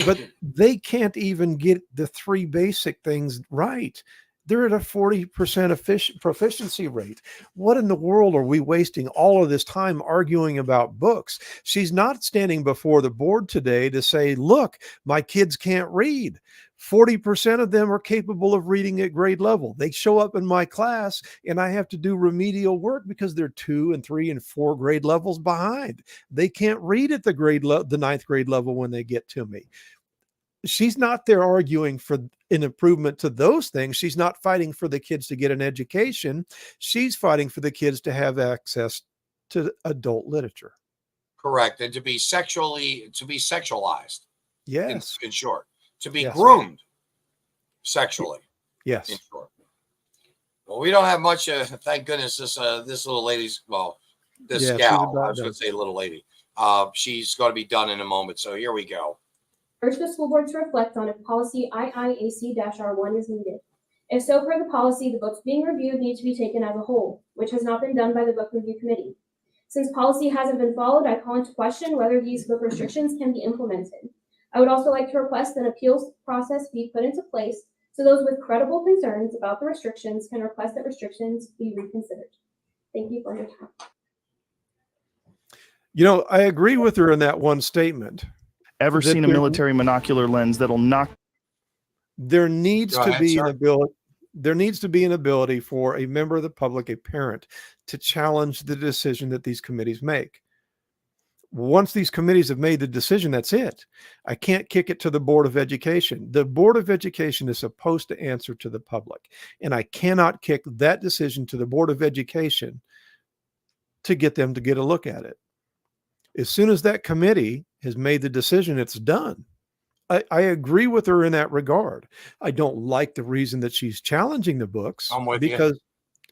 But they can't even get the 3 basic things right. They're at a 40% proficiency rate. What in the world are we wasting all of this time arguing about books? She's not standing before the board today to say, look, my kids can't read. 40% of them are capable of reading at grade level. They show up in my class and I have to do remedial work because they're 2 and 3 and 4 grade levels behind. They can't read at the 9th grade level when they get to me. She's not there arguing for an improvement to those things. She's not fighting for the kids to get an education. She's fighting for the kids to have access to adult literature. Correct. And to be sexualized. Yes. In short. To be groomed sexually. Yes. In short. Well, we don't have much. Thank goodness this little lady's, this gal, I was going to say little lady. She's going to be done in a moment. So here we go. Urge the school board to reflect on if policy IIAC-R1 is needed. If so, per the policy, the books being reviewed need to be taken as a whole, which has not been done by the book review committee. Since policy hasn't been followed, I call into question whether these book restrictions can be implemented. I would also like to request an appeals process be put into place so those with credible concerns about the restrictions can request that restrictions be reconsidered. Thank you for your time. You know, I agree with her in that one statement. Ever seen a military monocular lens that'll knock? There needs to be an ability. There needs to be an ability for a member of the public, a parent, to challenge the decision that these committees make. Once these committees have made the decision, that's it. I can't kick it to the Board of Education. The Board of Education is supposed to answer to the public, and I cannot kick that decision to the Board of Education to get them to get a look at it. As soon as that committee has made the decision, it's done. I agree with her in that regard. I don't like the reason that she's challenging the books because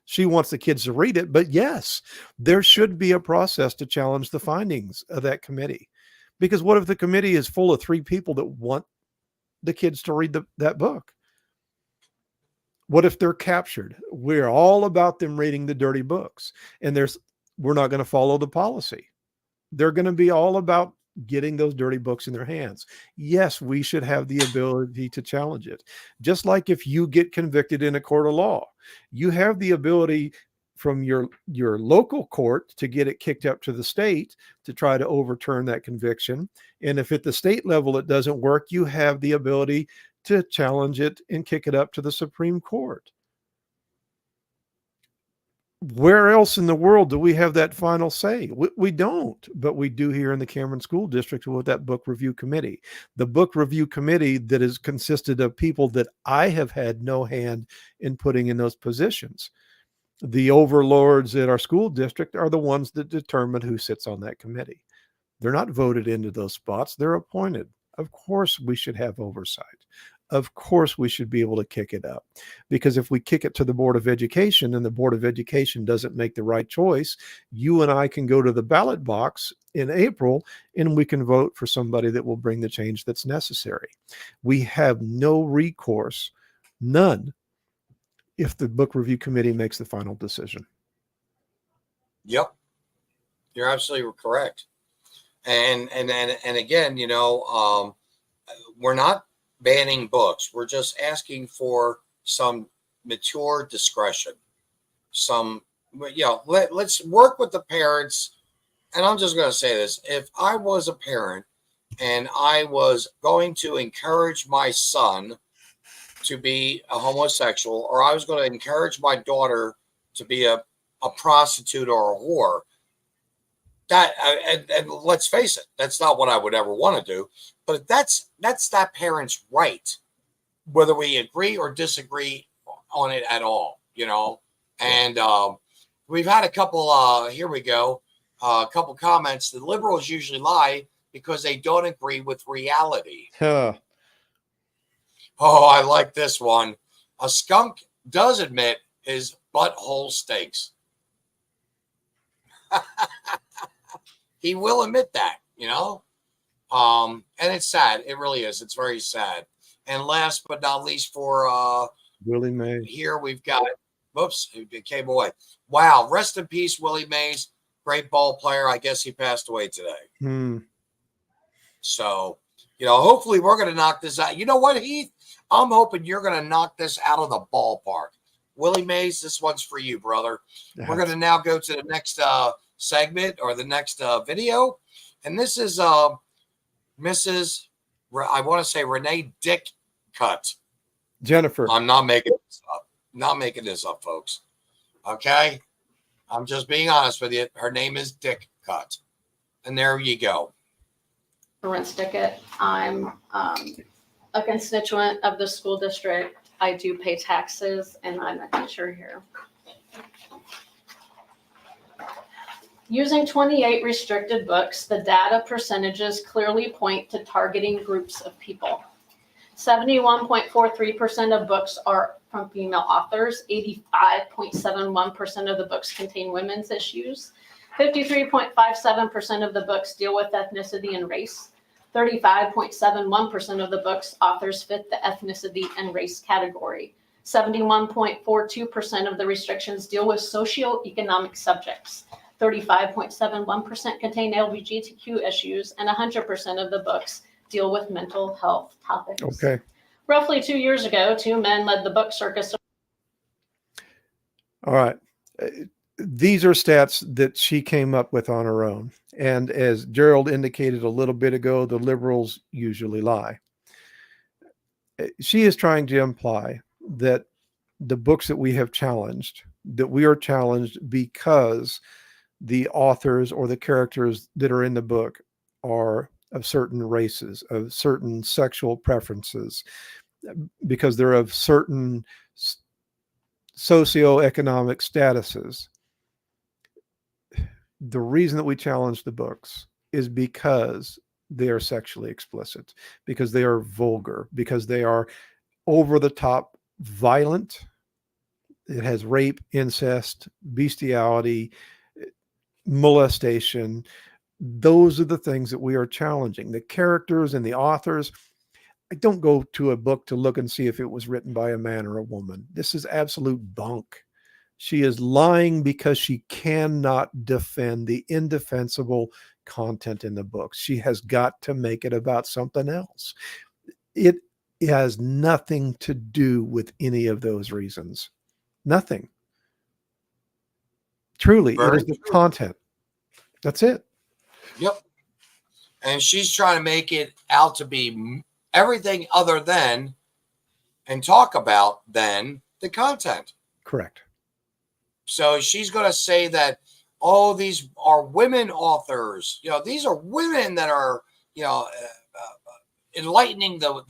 she wants the kids to read it. But yes, there should be a process to challenge the findings of that committee. Because what if the committee is full of 3 people that want the kids to read that book? What if they're captured? We're all about them reading the dirty books, and we're not going to follow the policy. They're going to be all about getting those dirty books in their hands. Yes, we should have the ability to challenge it. Just like if you get convicted in a court of law, you have the ability from your local court to get it kicked up to the state to try to overturn that conviction. And if at the state level it doesn't work, you have the ability to challenge it and kick it up to the Supreme Court. Where else in the world do we have that final say? We don't, but we do here in the Cameron School District with that book review committee. The book review committee that is consisted of people that I have had no hand in putting in those positions. The overlords at our school district are the ones that determine who sits on that committee. They're not voted into those spots. They're appointed. Of course, we should have oversight. Of course, we should be able to kick it up, because if we kick it to the Board of Education and the Board of Education doesn't make the right choice, you and I can go to the ballot box in April and we can vote for somebody that will bring the change that's necessary. We have no recourse, none, if the book review committee makes the final decision. Yep, you're absolutely correct. And again, you know, we're not banning books. We're just asking for some mature discretion. Let's work with the parents. And I'm just going to say this. If I was a parent and I was going to encourage my son to be a homosexual, or I was going to encourage my daughter to be a prostitute or a whore, and let's face it, that's not what I would ever want to do. But that's that parent's right, whether we agree or disagree on it at all, you know. And we've had a couple. Here we go. A couple comments. The liberals usually lie because they don't agree with reality. Huh. Oh, I like this one. A skunk does admit his butthole stinks. He will admit that, you know. And it's sad. It really is. It's very sad. And last but not least, for Willie Mays. Here we've got, whoops, it came away. Wow. Rest in peace, Willie Mays. Great ball player. I guess he passed away today. So, you know, hopefully we're going to knock this out. You know what, Heath? I'm hoping you're going to knock this out of the ballpark. Willie Mays, this one's for you, brother. We're going to now go to the next segment or the next video. And this is Mrs. I want to say Renee Dick Cut. Jennifer. I'm not making this up. Not making this up, folks. Okay? I'm just being honest with you. Her name is Dick Cut. And there you go. Rinse Dickett. I'm a constituent of the school district. I do pay taxes, and I'm a teacher here. Using 28 restricted books, the data percentages clearly point to targeting groups of people. 71.43% of books are from female authors. 85.71% of the books contain women's issues. 53.57% of the books deal with ethnicity and race. 35.71% of the books authors fit the ethnicity and race category. 71.42% of the restrictions deal with socioeconomic subjects. 35.71% contain LGBTQ issues, and 100% of the books deal with mental health topics. Okay. Roughly 2 years ago, 2 men led the book circus. All right. These are stats that she came up with on her own. And as Gerald indicated a little bit ago, the liberals usually lie. She is trying to imply that the books that we have challenged, that we are challenged because the authors or the characters that are in the book are of certain races, of certain sexual preferences, because they're of certain socioeconomic statuses. The reason that we challenge the books is because they are sexually explicit, because they are vulgar, because they are over the top violent. It has rape, incest, bestiality, molestation. Those are the things that we are challenging. The characters and the authors. I don't go to a book to look and see if it was written by a man or a woman. This is absolute bunk. She is lying because she cannot defend the indefensible content in the books. She has got to make it about something else. It has nothing to do with any of those reasons. Nothing. Truly, it is the content. That's it. Yep. And she's trying to make it out to be everything other than and talk about than the content. Correct. So she's going to say that, oh, these are women authors. You know, these are women that are, you know, enlightening the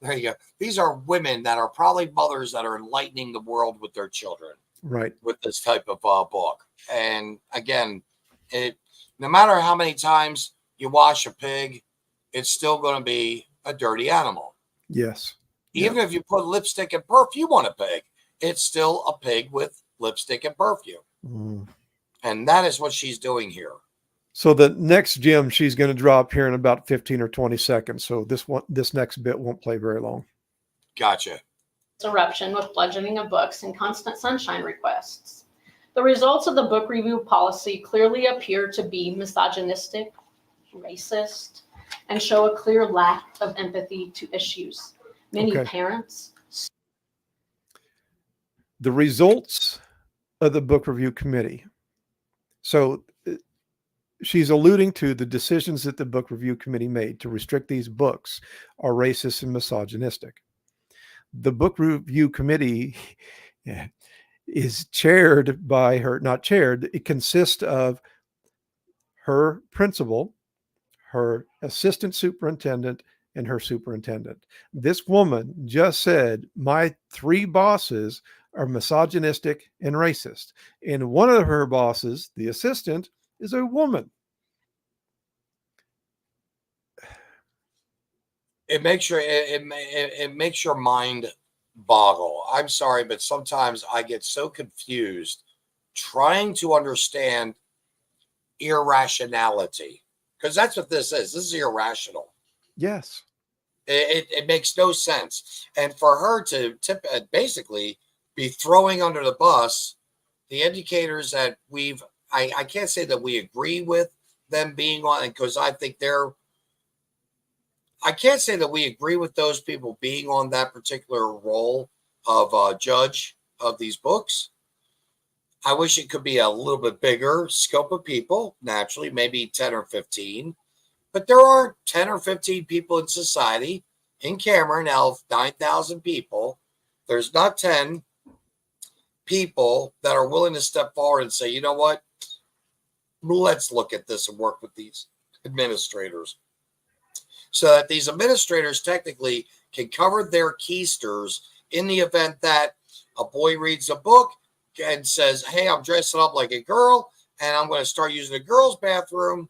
there you go. These are women that are probably mothers that are enlightening the world with their children. Right. With this type of book. And again, no matter how many times you wash a pig, it's still going to be a dirty animal. Yes. Even if you put lipstick and perfume on a pig, it's still a pig with lipstick and perfume. Mm. And that is what she's doing here. So the next gem she's going to drop here in about 15 or 20 seconds. So this next bit won't play very long. Gotcha. Eruption with bludgeoning of books and constant sunshine requests. The results of the book review policy clearly appear to be misogynistic, racist, and show a clear lack of empathy to issues. Many parents. The results of the book review committee. So she's alluding to the decisions that the book review committee made to restrict these books are racist and misogynistic. The book review committee is chaired by her, not chaired, it consists of her principal, her assistant superintendent, and her superintendent. This woman just said, my 3 bosses are misogynistic and racist. And one of her bosses, the assistant, is a woman. It makes your mind boggle. I'm sorry, but sometimes I get so confused trying to understand irrationality, because that's what this is. This is irrational. Yes. It makes no sense. And for her to basically be throwing under the bus the educators that I can't say that we agree with them being on, because I think I can't say that we agree with those people being on that particular role of judge of these books. I wish it could be a little bit bigger scope of people, naturally, maybe 10 or 15. But there are 10 or 15 people in society, in Cameron, out of 9,000 people. There's not 10 people that are willing to step forward and say, you know what? Let's look at this and work with these administrators, so that these administrators technically can cover their keisters in the event that a boy reads a book and says, hey, I'm dressing up like a girl and I'm going to start using a girl's bathroom,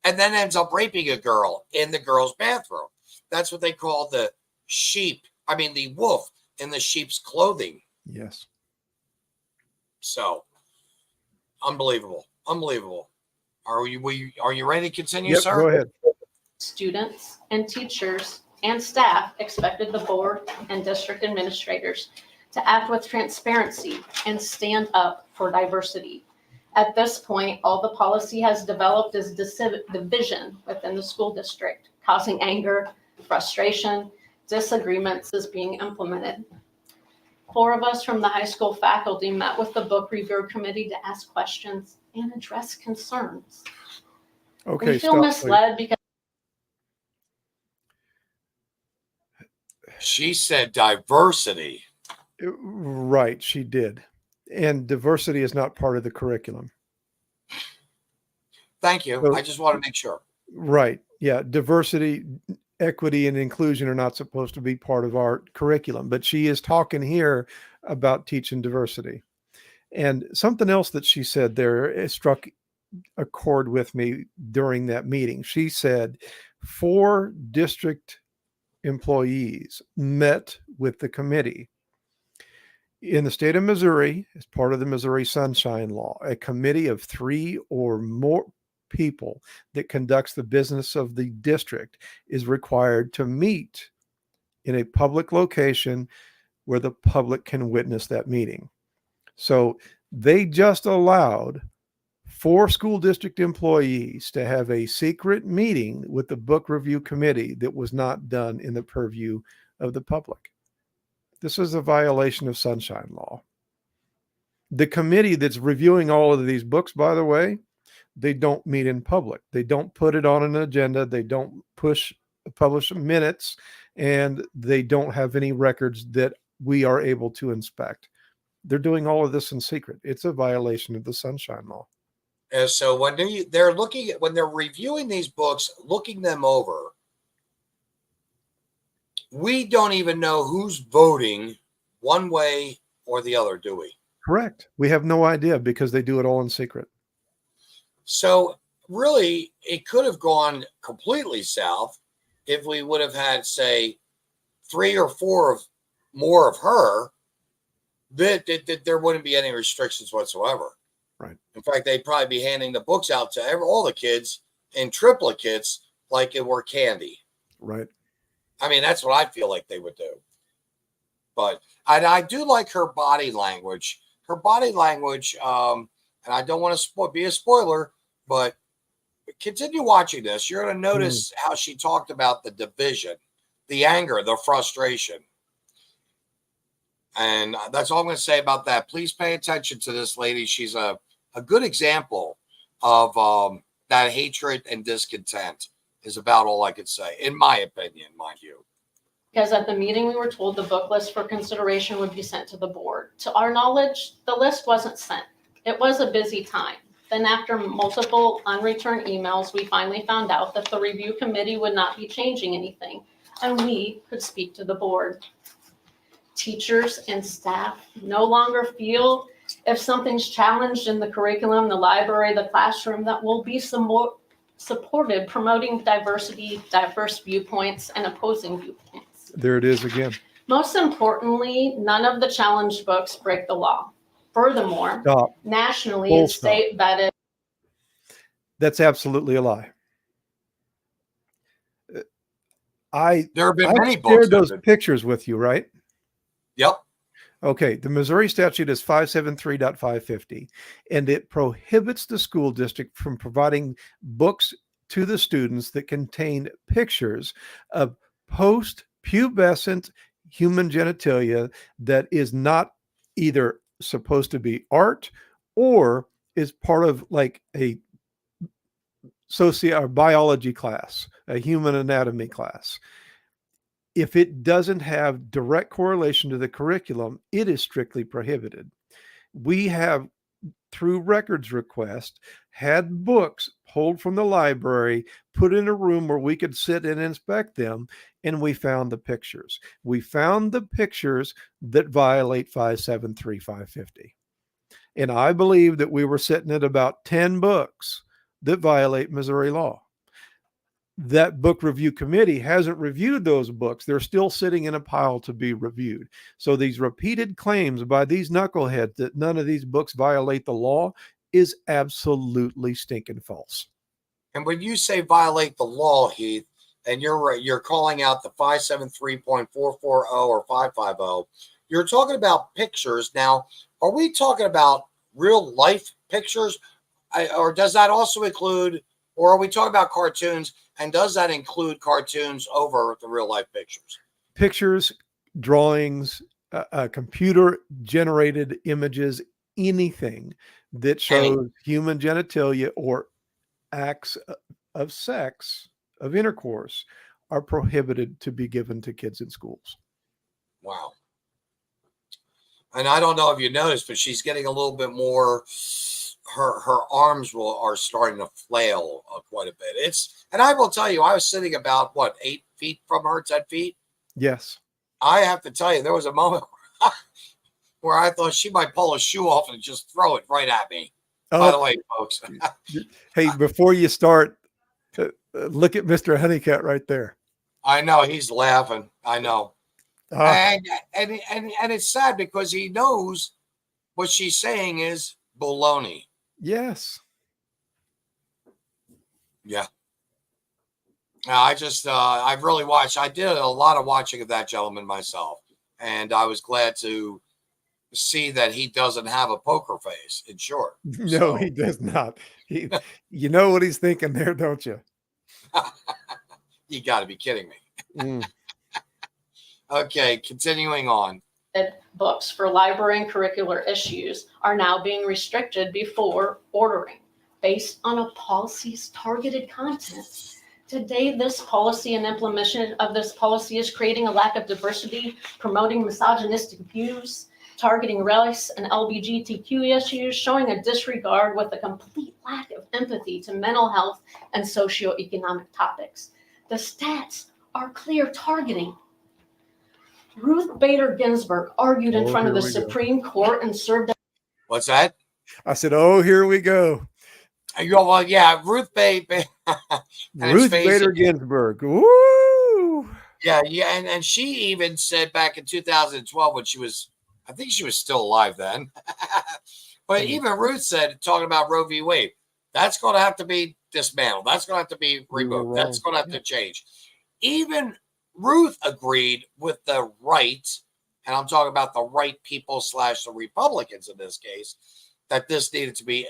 and then ends up raping a girl in the girl's bathroom. That's what they call the wolf in the sheep's clothing. Yes. So unbelievable. Are you ready to continue, Yep, sir? go ahead. Students and teachers and staff expected the board and district administrators to act with transparency and stand up for diversity. At this point, all the policy has developed is division within the school district, causing anger, frustration, disagreements as being implemented. 4 of us from the high school faculty met with the book review committee to ask questions and address concerns. Okay, We feel stop, misled because She said diversity. right, she did. And diversity is not part of the curriculum. Thank you. So- I just want to make sure. Right. Yeah. Diversity, equity, and inclusion are not supposed to be part of our curriculum, but she is talking here about teaching diversity. And something else that she said there, it struck a chord with me during that meeting. She said 4 district employees met with the committee. In the state of Missouri, as part of the Missouri Sunshine Law, a committee of 3 or more people that conducts the business of the district is required to meet in a public location where the public can witness that meeting. So they just allowed 4 school district employees to have a secret meeting with the book review committee that was not done in the purview of the public. This is a violation of Sunshine Law. The committee that's reviewing all of these books, by the way, they don't meet in public. They don't put it on an agenda. They don't publish minutes, and they don't have any records that we are able to inspect. They're doing all of this in secret. It's a violation of the Sunshine Law. And so when they're looking at, when they're reviewing these books, looking them over, we don't even know who's voting one way or the other, do we? Correct. We have no idea because they do it all in secret. So really, it could have gone completely south if we would have had, say, 3 or 4 more of her, that there wouldn't be any restrictions whatsoever. Right. In fact, they'd probably be handing the books out to all the kids in triplicates like it were candy. Right. I mean, that's what I feel like they would do. But I do like her body language. Her body language, and I don't want to be a spoiler, but continue watching this. You're going to notice how she talked about the division, the anger, the frustration. And that's all I'm going to say about that. Please pay attention to this lady. She's a good example of that hatred and discontent is about all I could say, in my opinion, mind you. because at the meeting we were told the book list for consideration would be sent to the board. To our knowledge, the list wasn't sent. It was a busy time. Then after multiple unreturned emails, we finally found out that the review committee would not be changing anything, and we could speak to the board. Teachers and staff no longer feel if something's challenged in the curriculum, the library, the classroom, that will be supported, promoting diversity, diverse viewpoints, and opposing viewpoints. There it is again. Most importantly, none of the challenged books break the law. Furthermore, Stop. nationally, Full it's state vetted. That's absolutely a lie. There have been many books. shared those pictures with you, right? Yep. Okay, the Missouri statute is 573.550, and it prohibits the school district from providing books to the students that contain pictures of post-pubescent human genitalia that is not either supposed to be art or is part of like a biology class, a human anatomy class. If it doesn't have direct correlation to the curriculum, it is strictly prohibited. We have, through records request, had books pulled from the library, put in a room where we could sit and inspect them, and we found the pictures. We found the pictures that violate 573.550. And I believe that we were sitting at about 10 books that violate Missouri law. That book review committee hasn't reviewed those books. They're still sitting in a pile to be reviewed. So these repeated claims by these knuckleheads that none of these books violate the law is absolutely stinking false. And when you say violate the law, Heath, and you're calling out the 573.440 or 550, you're talking about pictures. Now, are we talking about real life pictures? Or does that also include, or are we talking about cartoons? And does that include cartoons over the real life pictures? Pictures, drawings, computer generated images, anything that shows human genitalia or acts of sex, of intercourse, are prohibited to be given to kids in schools. Wow. And I don't know if you noticed, but she's getting a little bit more, her arms are starting to flail quite a bit. And I will tell you, I was sitting about, what, 8 feet from her, 10 feet? Yes. I have to tell you, there was a moment where I thought she might pull a shoe off and just throw it right at me. By the way, folks. Hey, before you start, look at Mr. Honeycutt right there. I know, he's laughing. I know. And it's sad because he knows what she's saying is baloney. Yes. Yeah. I've really watched. I did a lot of watching of that gentleman myself, and I was glad to see that he doesn't have a poker face. In short, No, he does not. You know what he's thinking there, don't you? You got to be kidding me. Mm. Okay, continuing on. Books for library and curricular issues are now being restricted before ordering based on a policy's targeted content. Today, this policy and implementation of this policy is creating a lack of diversity, promoting misogynistic views, targeting race and LGBTQ issues, showing a disregard with a complete lack of empathy to mental health and socioeconomic topics. The stats are clear targeting. Ruth Bader Ginsburg argued in front of the Supreme Court and served. What's that? I said, "Oh, here we go." Well, yeah, Ruth Bader. Ruth Bader Ginsburg. Woo! Yeah, and she even said back in 2012 when I think she was still alive then. But even Ruth said, talking about Roe v. Wade, that's going to have to be dismantled. That's going to have to be removed. That's going to have to change. Even Ruth agreed with the right, and I'm talking about the right people / the Republicans in this case, that this needed to be,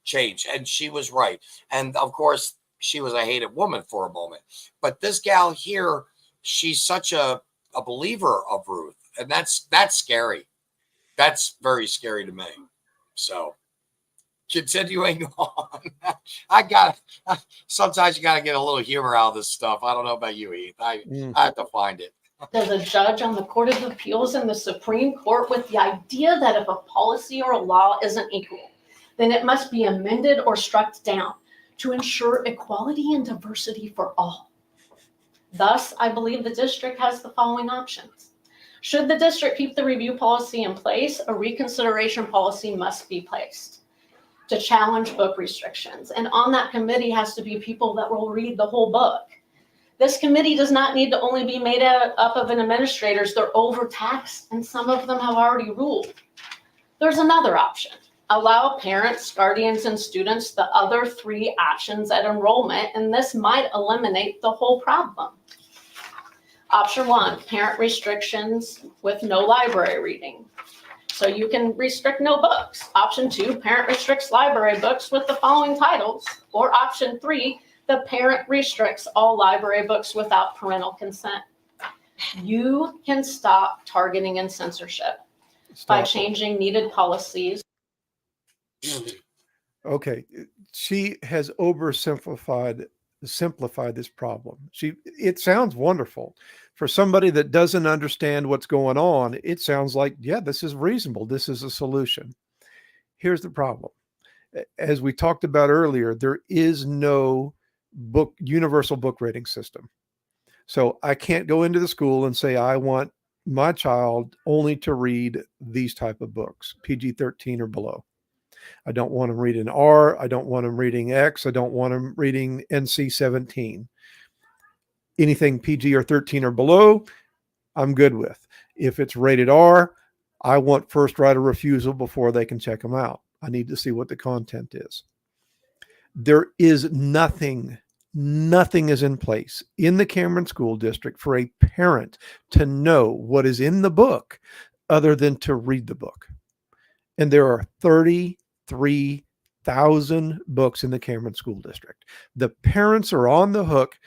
changed. And she was right. And of course, she was a hated woman for a moment. But this gal here, she's such a believer of Ruth. And that's scary. That's very scary to me. So continuing on. Sometimes you got to get a little humor out of this stuff. I don't know about you, Heath. I have to find it. There's a judge on the Court of Appeals in the Supreme Court with the idea that if a policy or a law isn't equal, then it must be amended or struck down to ensure equality and diversity for all. Thus, I believe the district has the following options. Should the district keep the review policy in place, a reconsideration policy must be placed to challenge book restrictions. And on that committee has to be people that will read the whole book. This committee does not need to only be made up of administrators. They're overtaxed, and some of them have already ruled. There's another option. Allow parents, guardians, and students the other 3 options at enrollment, and this might eliminate the whole problem. Option 1, parent restrictions with no library reading. So you can restrict no books. Option 2, parent restricts library books with the following titles. Or option 3, the parent restricts all library books without parental consent. You can stop targeting and censorship by changing needed policies. Okay, she has oversimplified this problem. It sounds wonderful. For somebody that doesn't understand what's going on, it sounds like, yeah, this is reasonable. This is a solution. Here's the problem. As we talked about earlier, there is no universal book rating system. So I can't go into the school and say, I want my child only to read these type of books, PG-13 or below. I don't want them reading R. I don't want them reading X. I don't want them reading NC-17. Anything PG or 13 or below, I'm good with. If it's rated R, I want first right of refusal before they can check them out. I need to see what the content is. There is nothing Nothing is in place in the Cameron School District for a parent to know what is in the book other than to read the book. And there are 33,000 books in the Cameron School District. The parents are on the hook,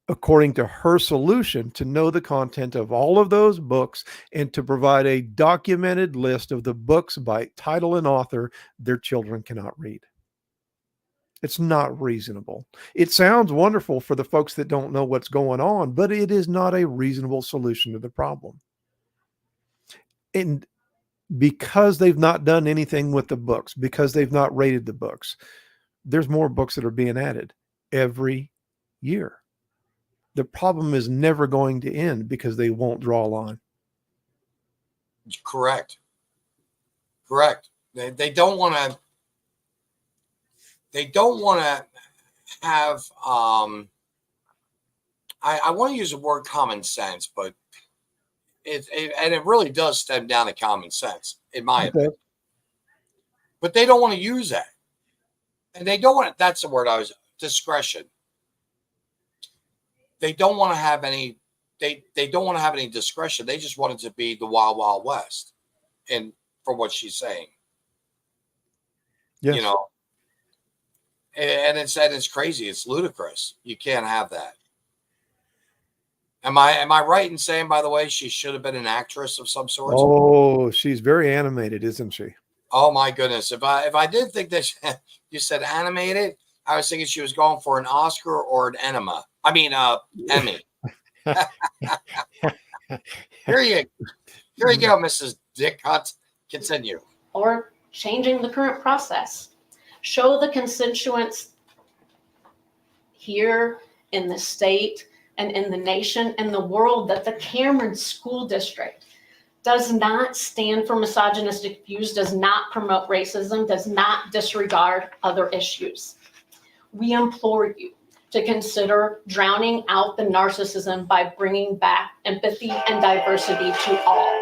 according to her solution, to know the content of all of those books and to provide a documented list of the books by title and author their children cannot read. It's not reasonable. It sounds wonderful for the folks that don't know what's going on, but it is not a reasonable solution to the problem. And because they've not done anything with the books, because they've not rated the books, there's more books that are being added every year. The problem is never going to end because they won't draw a line. Correct. They don't want to. They don't want to have. I want to use the word common sense, but it really does stem down to common sense, in my opinion. But they don't want to use that, and they don't want. That's the word I was. Discretion. They don't want to have any. They don't want to have any discretion. They just want it to be the Wild Wild West, and from what she's saying, yes. You know. And it's crazy. It's ludicrous. You can't have that. Am I right in saying, by the way, she should have been an actress of some sort? Oh, she's very animated, isn't she? Oh my goodness! If I did think that you said animated, I was thinking she was going for an Oscar or an enema. I mean, Emmy. Here you go, Mrs. Dick Hunt. Continue. Or changing the current process. Show the constituents here in the state and in the nation and the world that the Cameron School District does not stand for misogynistic views, does not promote racism, does not disregard other issues. We implore you to consider drowning out the narcissism by bringing back empathy and diversity to all.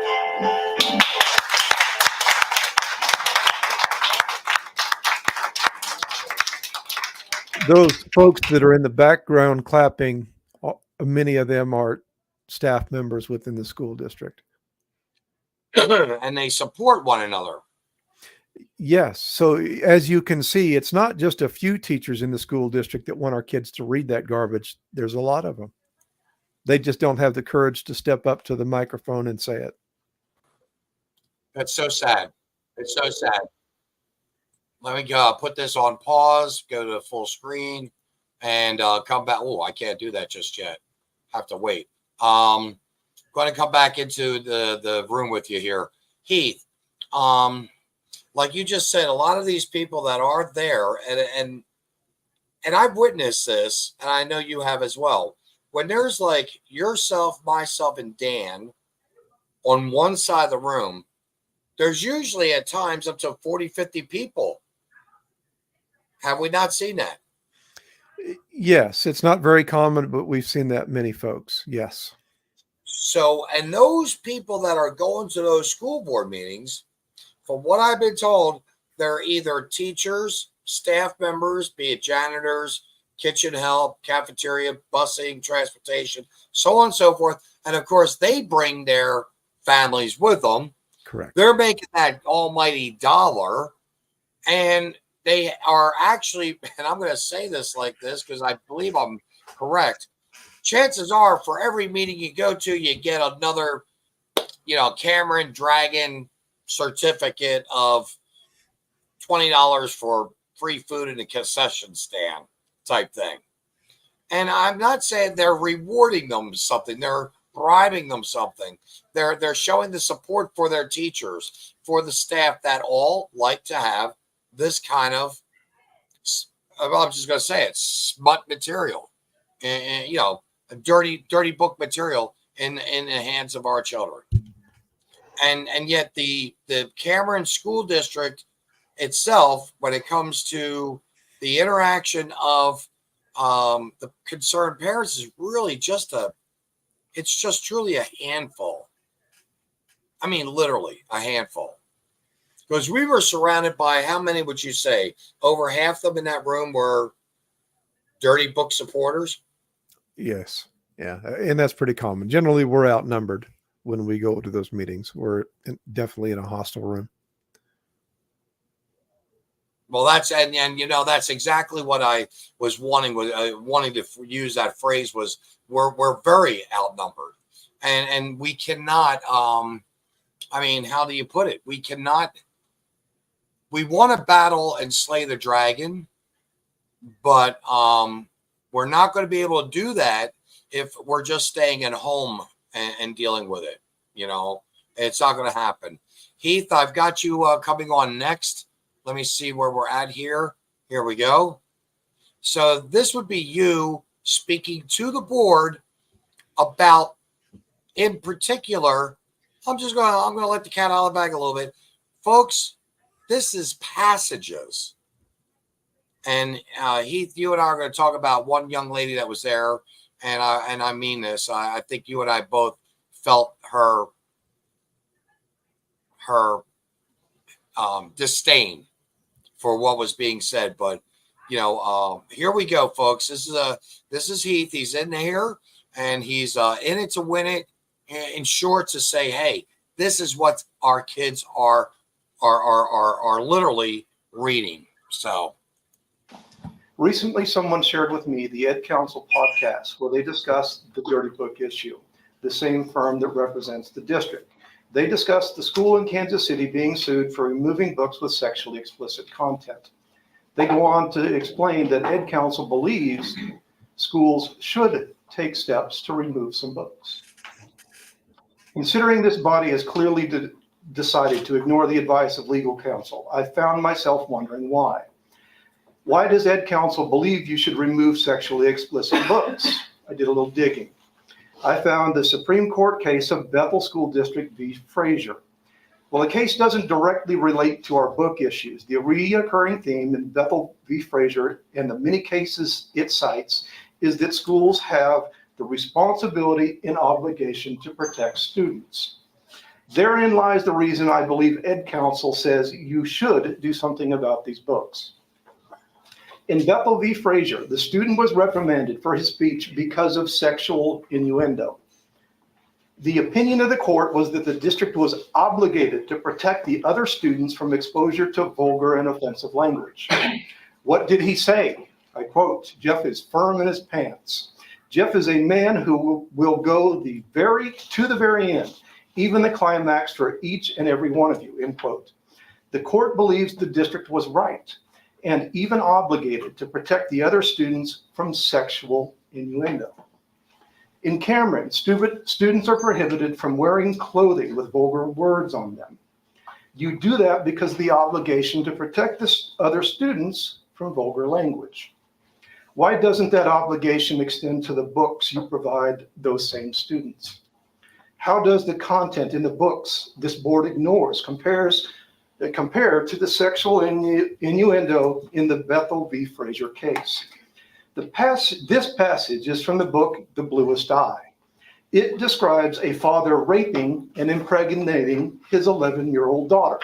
Those folks that are in the background clapping, many of them are staff members within the school district. And they support one another. Yes. So as you can see, it's not just a few teachers in the school district that want our kids to read that garbage. There's a lot of them. They just don't have the courage to step up to the microphone and say it. That's so sad. It's so sad. Let me go put this on pause, go to full screen, and come back. Oh, I can't do that just yet. Have to wait. Going to come back into the room with you here. Heath, like you just said, a lot of these people that are there, and I've witnessed this, and I know you have as well. When there's like yourself, myself, and Dan on one side of the room, there's usually at times up to 40, 50 people. Have we not seen that? Yes, it's not very common, but we've seen that many folks. Yes. So, and those people that are going to those school board meetings, from what I've been told, they're either teachers, staff members, be it janitors, kitchen help, cafeteria, busing, transportation, so on and so forth. And of course, they bring their families with them. Correct. They're making that almighty dollar. And they are actually, and I'm going to say this like this because I believe I'm correct. Chances are for every meeting you go to, you get another, Cameron Dragon certificate of $20 for free food in a concession stand type thing. And I'm not saying they're rewarding them something. They're bribing them something. They're showing the support for their teachers, for the staff that all like to have this kind of, I'm just going to say it, smut material, and dirty book material in the hands of our children. And yet the Cameron School District itself, when it comes to the interaction of the concerned parents, is really it's just truly a handful. I mean, literally a handful. Because we were surrounded by, how many would you say? Over half of them in that room were dirty book supporters? Yes. Yeah. And that's pretty common. Generally, we're outnumbered when we go to those meetings. We're definitely in a hostile room. Well, that's that's exactly what I was wanting to use that phrase was we're very outnumbered, and we cannot. I mean, how do you put it? We cannot. We want to battle and slay the dragon, but we're not going to be able to do that if we're just staying at home and dealing with it. It's not going to happen. Heath, I've got you coming on next. Let me see where we're at here. Here we go. So this would be you speaking to the board about, in particular, I'm going to let the cat out of the bag a little bit. Folks, this is passages. And Heath, you and I are going to talk about one young lady that was there. And I mean this. I think you and I both felt her disdain for what was being said, but here we go, folks. This is Heath. He's in here, and he's in it to win it. In short, to say, hey, this is what our kids are literally reading. So, recently, someone shared with me the Ed Council podcast where they discussed the dirty book issue. The same firm that represents the district. They discussed the school in Kansas City being sued for removing books with sexually explicit content. They go on to explain that Ed Council believes schools should take steps to remove some books. Considering this body has clearly decided to ignore the advice of legal counsel, I found myself wondering why. Why does Ed Council believe you should remove sexually explicit books? I did a little digging. I found the Supreme Court case of Bethel School District v. Frazier. Well, the case doesn't directly relate to our book issues. The reoccurring theme in Bethel v. Frazier and the many cases it cites is that schools have the responsibility and obligation to protect students. Therein lies the reason I believe Ed Council says you should do something about these books. In Bethel v. Frazier, the student was reprimanded for his speech because of sexual innuendo. The opinion of the court was that the district was obligated to protect the other students from exposure to vulgar and offensive language. What did he say? I quote, "Jeff is firm in his pants. Jeff is a man who will go to the very end, even the climax for each and every one of you," end quote. The court believes the district was right and even obligated to protect the other students from sexual innuendo. In Cameron, students are prohibited from wearing clothing with vulgar words on them. You do that because of the obligation to protect the other students from vulgar language. Why doesn't that obligation extend to the books you provide those same students? How does the content in the books this board ignores compare to the sexual innuendo in the Bethel v. Frazier case? This passage is from the book The Bluest Eye. It describes a father raping and impregnating his 11-year-old daughter.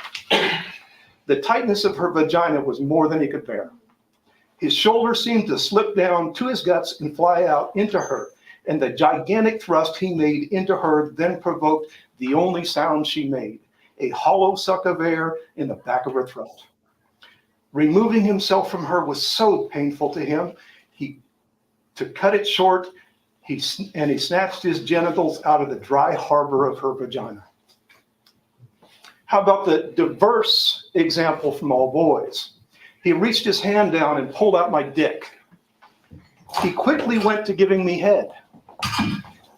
The tightness of her vagina was more than he could bear. His shoulder seemed to slip down to his guts and fly out into her, and the gigantic thrust he made into her then provoked the only sound she made, a hollow suck of air in the back of her throat. Removing himself from her was so painful to him, to cut it short, he snatched his genitals out of the dry harbor of her vagina. How about the diverse example from all boys? He reached his hand down and pulled out my dick. He quickly went to giving me head.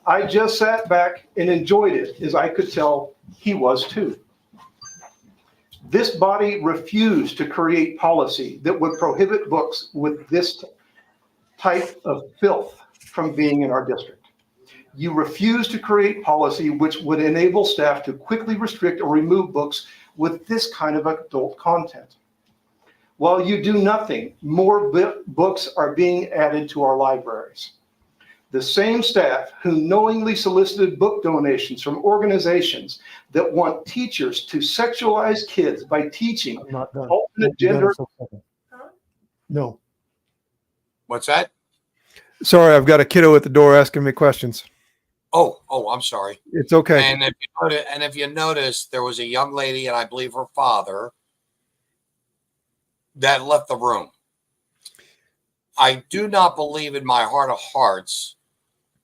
I just sat back and enjoyed it, as I could tell he was too. This body refused to create policy that would prohibit books with this type of filth from being in our district. You refuse to create policy which would enable staff to quickly restrict or remove books with this kind of adult content. While you do nothing, more books are being added to our libraries. The same staff who knowingly solicited book donations from organizations that want teachers to sexualize kids by teaching alternate gender. No. What's that? Sorry, I've got a kiddo at the door asking me questions. Oh, I'm sorry. It's okay. And if you notice, there was a young lady, and I believe her father, that left the room. I do not believe in my heart of hearts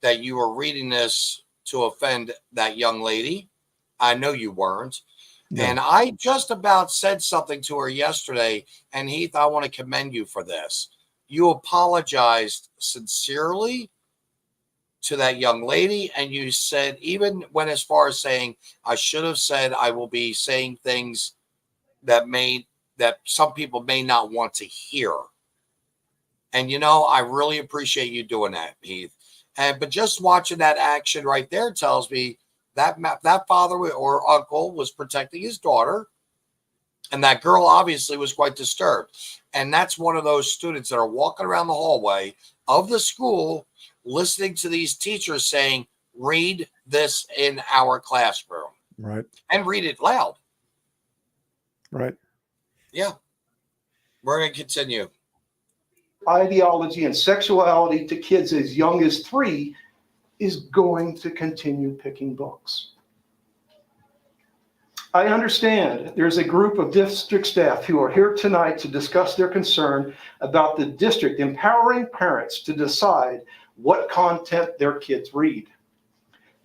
that you were reading this to offend that young lady. I know you weren't. No. And I just about said something to her yesterday. And Heath, I want to commend you for this. You apologized sincerely to that young lady. And you said, even went as far as saying, I should have said, I will be saying things that some people may not want to hear. And, I really appreciate you doing that, Heath. But just watching that action right there tells me that father or uncle was protecting his daughter. And that girl obviously was quite disturbed. And that's one of those students that are walking around the hallway of the school, listening to these teachers saying, read this in our classroom. Right. And read it loud. Right. Yeah. We're going to continue. Ideology and sexuality to kids as young as 3 is going to continue picking books. I understand there's a group of district staff who are here tonight to discuss their concern about the district empowering parents to decide what content their kids read.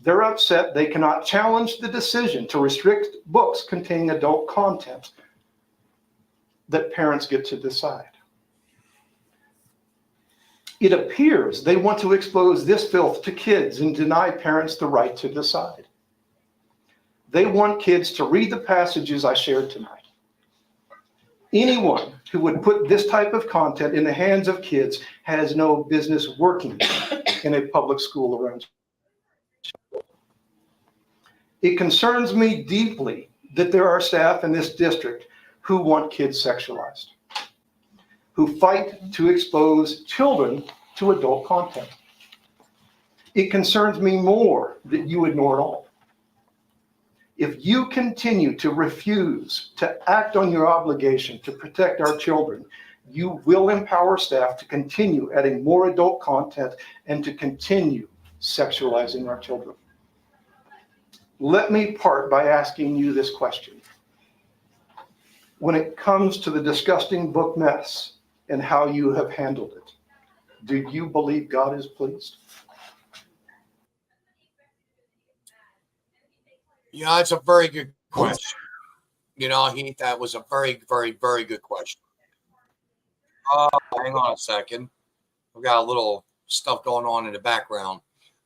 They're upset they cannot challenge the decision to restrict books containing adult content that parents get to decide. It appears they want to expose this filth to kids and deny parents the right to decide. They want kids to read the passages I shared tonight. Anyone who would put this type of content in the hands of kids has no business working in a public school around. It concerns me deeply that there are staff in this district who want kids sexualized, who fight to expose children to adult content. It concerns me more that you ignore it all. If you continue to refuse to act on your obligation to protect our children, you will empower staff to continue adding more adult content and to continue sexualizing our children. Let me part by asking you this question. When it comes to the disgusting book mess and how you have handled it, do you believe God is pleased? It's a very good question. Heath, that was a very, very, very good question. Hang on a second. We've got a little stuff going on in the background.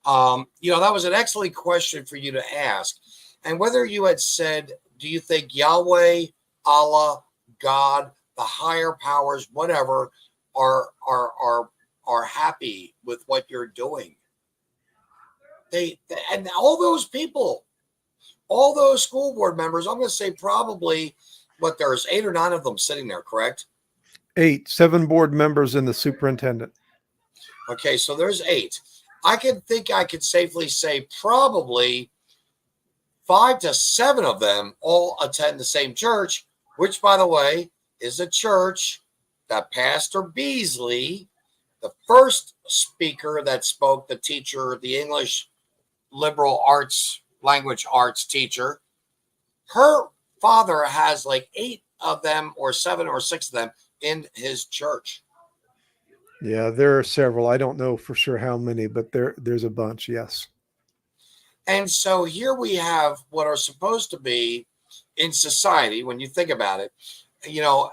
That was an excellent question for you to ask. And whether you had said, do you think Yahweh, Allah, God, the higher powers, whatever, are happy with what you're doing? And all those people, all those school board members, I'm going to say probably, there's 8 or 9 of them sitting there, correct? 8, 7 board members and the superintendent. Okay, so there's 8. I could safely say probably 5 to 7 of them all attend the same church, which, by the way, is a church that Pastor Beasley, the first speaker that spoke, the teacher, the English liberal arts, language arts teacher, her father has like 8 of them or 7 or 6 of them in his church. Yeah, there are several. I don't know for sure how many, but there's a bunch, yes. And so here we have what are supposed to be in society, when you think about it,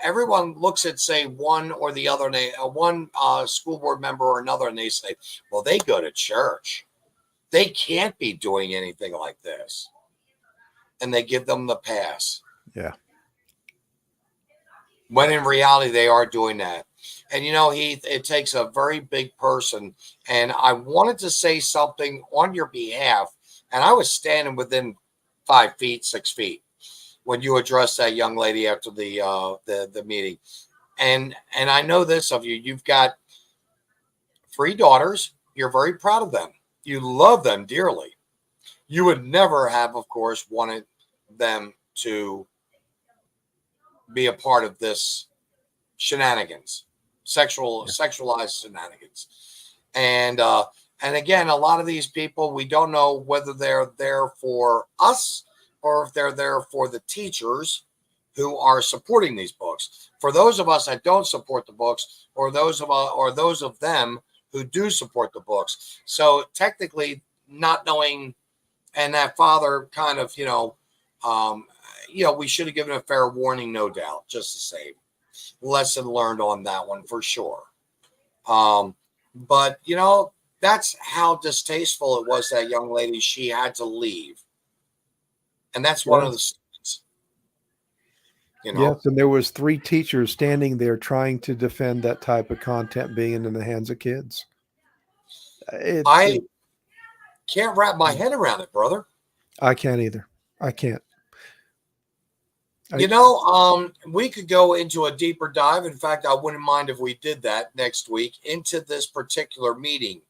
everyone looks at, say, one or the other, one school board member or another, and they say, well, they go to church. They can't be doing anything like this. And they give them the pass. Yeah. When in reality, they are doing that. And, Heath, it takes a very big person. And I wanted to say something on your behalf. And I was standing within 5 feet, 6 feet when you addressed that young lady after the meeting. And I know this of you. You've got 3 daughters. You're very proud of them. You love them dearly. You would never have, of course, wanted them to be a part of this shenanigans, sexualized shenanigans. And again, a lot of these people, we don't know whether they're there for us or if they're there for the teachers who are supporting these books. For those of us that don't support the books, or those of them who do support the books. So technically, not knowing, and that father kind of, we should have given a fair warning, no doubt, just the same. Lesson learned on that one for sure. But that's how distasteful it was, that young lady. She had to leave. And that's one of the students. Yes, and there was 3 teachers standing there trying to defend that type of content being in the hands of kids. I can't wrap my head around it, brother. I can't either. I can't. We could go into a deeper dive. In fact, I wouldn't mind if we did that next week into this particular meeting,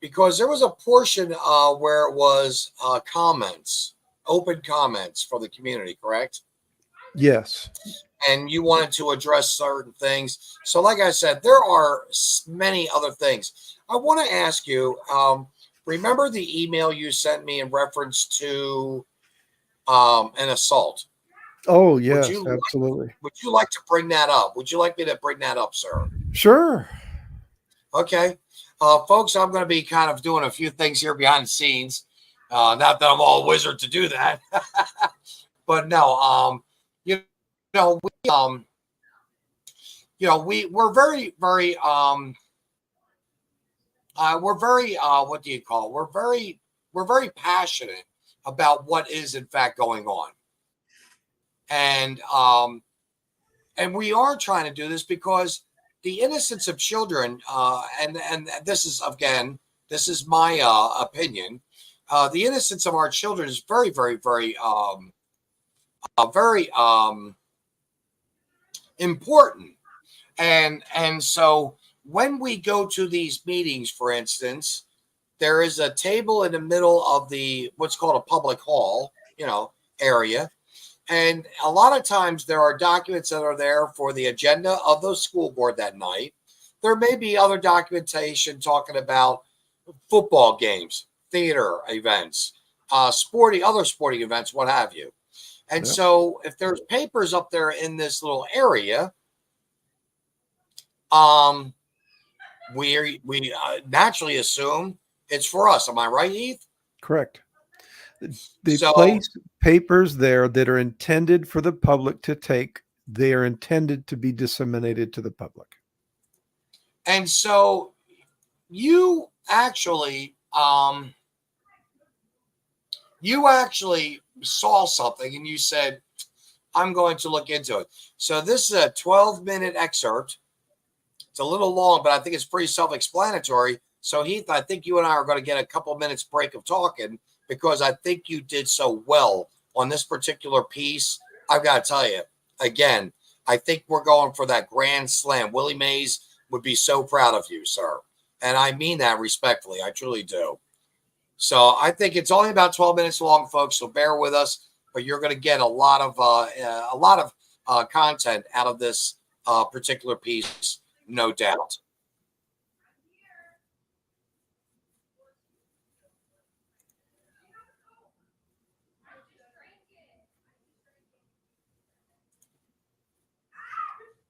because there was a portion where it was comments, open comments for the community, correct? Yes. And you wanted to address certain things. So like I said, there are many other things. I want to ask you, remember the email you sent me in reference to an assault? Oh, yes, absolutely. Would you like to bring that up? Would you like me to bring that up, sir? Sure. Okay. Folks, I'm going to be kind of doing a few things here behind the scenes. Not that I'm all a wizard to do that. But no, we're very, very, what do you call it? We're very passionate about what is in fact going on. And we are trying to do this because the innocence of children, and this is my opinion. The innocence of our children is very, very, very, very important. And so when we go to these meetings, for instance, there is a table in the middle of what's called a public hall, area. And a lot of times there are documents that are there for the agenda of the school board that night. There may be other documentation talking about football games, theater events, other sporting events, what have you. And so if there's papers up there in this little area, we naturally assume it's for us. Am I right, Heath? Correct. They place papers there that are intended for the public to take. They are intended to be disseminated to the public. And so you actually saw something and you said, I'm going to look into it. So this is a 12-minute excerpt. It's a little long, but I think it's pretty self-explanatory. So Heath, I think you and I are going to get a couple minutes break of talking, because I think you did so well on this particular piece. I've got to tell you, again, I think we're going for that grand slam. Willie Mays would be so proud of you, sir. And I mean that respectfully. I truly do. So I think it's only about 12 minutes long, folks. So bear with us, but you're going to get a lot of content out of this particular piece, no doubt.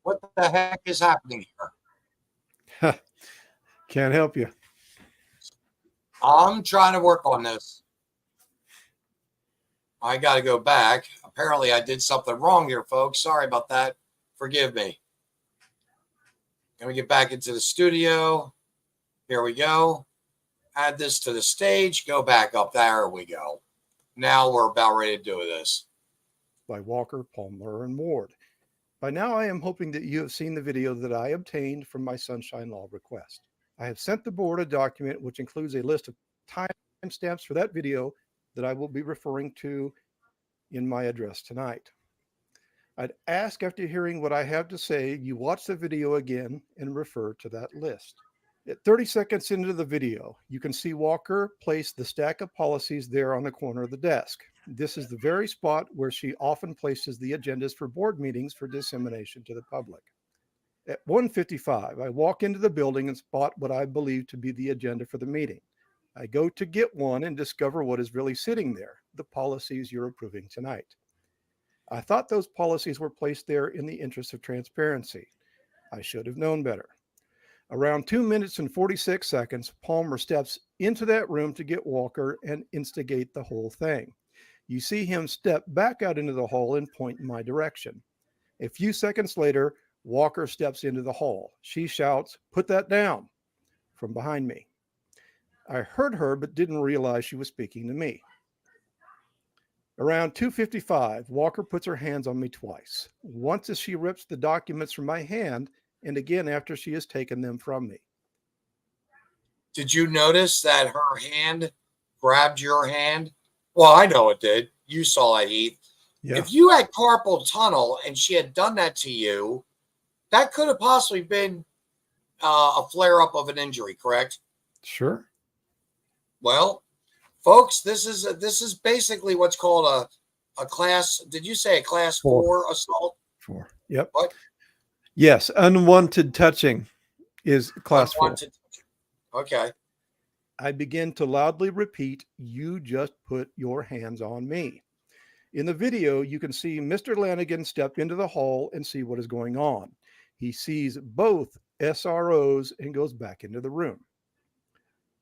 What the heck is happening here? Can't help you. I'm trying to work on this. I got to go back. Apparently, I did something wrong here, folks. Sorry about that. Forgive me. Let me get back into the studio. Here we go. Add this to the stage. Go back up. There we go. Now we're about ready to do this. By Walker, Palmer, and Ward. By now, I am hoping that you have seen the video that I obtained from my Sunshine Law request. I have sent the board a document which includes a list of timestamps for that video that I will be referring to in my address tonight. I'd ask, after hearing what I have to say, you watch the video again and refer to that list. At 30 seconds into the video, you can see Walker place the stack of policies there on the corner of the desk. This is the very spot where she often places the agendas for board meetings for dissemination to the public. At 1:55, I walk into the building and spot what I believe to be the agenda for the meeting. I go to get one and discover what is really sitting there, the policies you're approving tonight. I thought those policies were placed there in the interest of transparency. I should have known better. Around 2 minutes and 46 seconds, Palmer steps into that room to get Walker and instigate the whole thing. You see him step back out into the hall and point in my direction. A few seconds later, Walker steps into the hall. She shouts, "Put that down," from behind me. I heard her, but didn't realize she was speaking to me. Around 2:55, Walker puts her hands on me twice. Once as she rips the documents from my hand, and again after she has taken them from me. Did you notice that her hand grabbed your hand? Well, I know it did. You saw it, Heath. Yeah. If you had carpal tunnel and she had done that to you, that could have possibly been a flare-up of an injury, correct? Sure. Well, folks, this is basically what's called a class. Did you say a class 4 assault? 4. Yep. What? Yes, unwanted touching is class 4. Unwanted touching. Okay. I begin to loudly repeat, "You just put your hands on me." In the video, you can see Mr. Lanigan step into the hall and see what is going on. He sees both SROs and goes back into the room.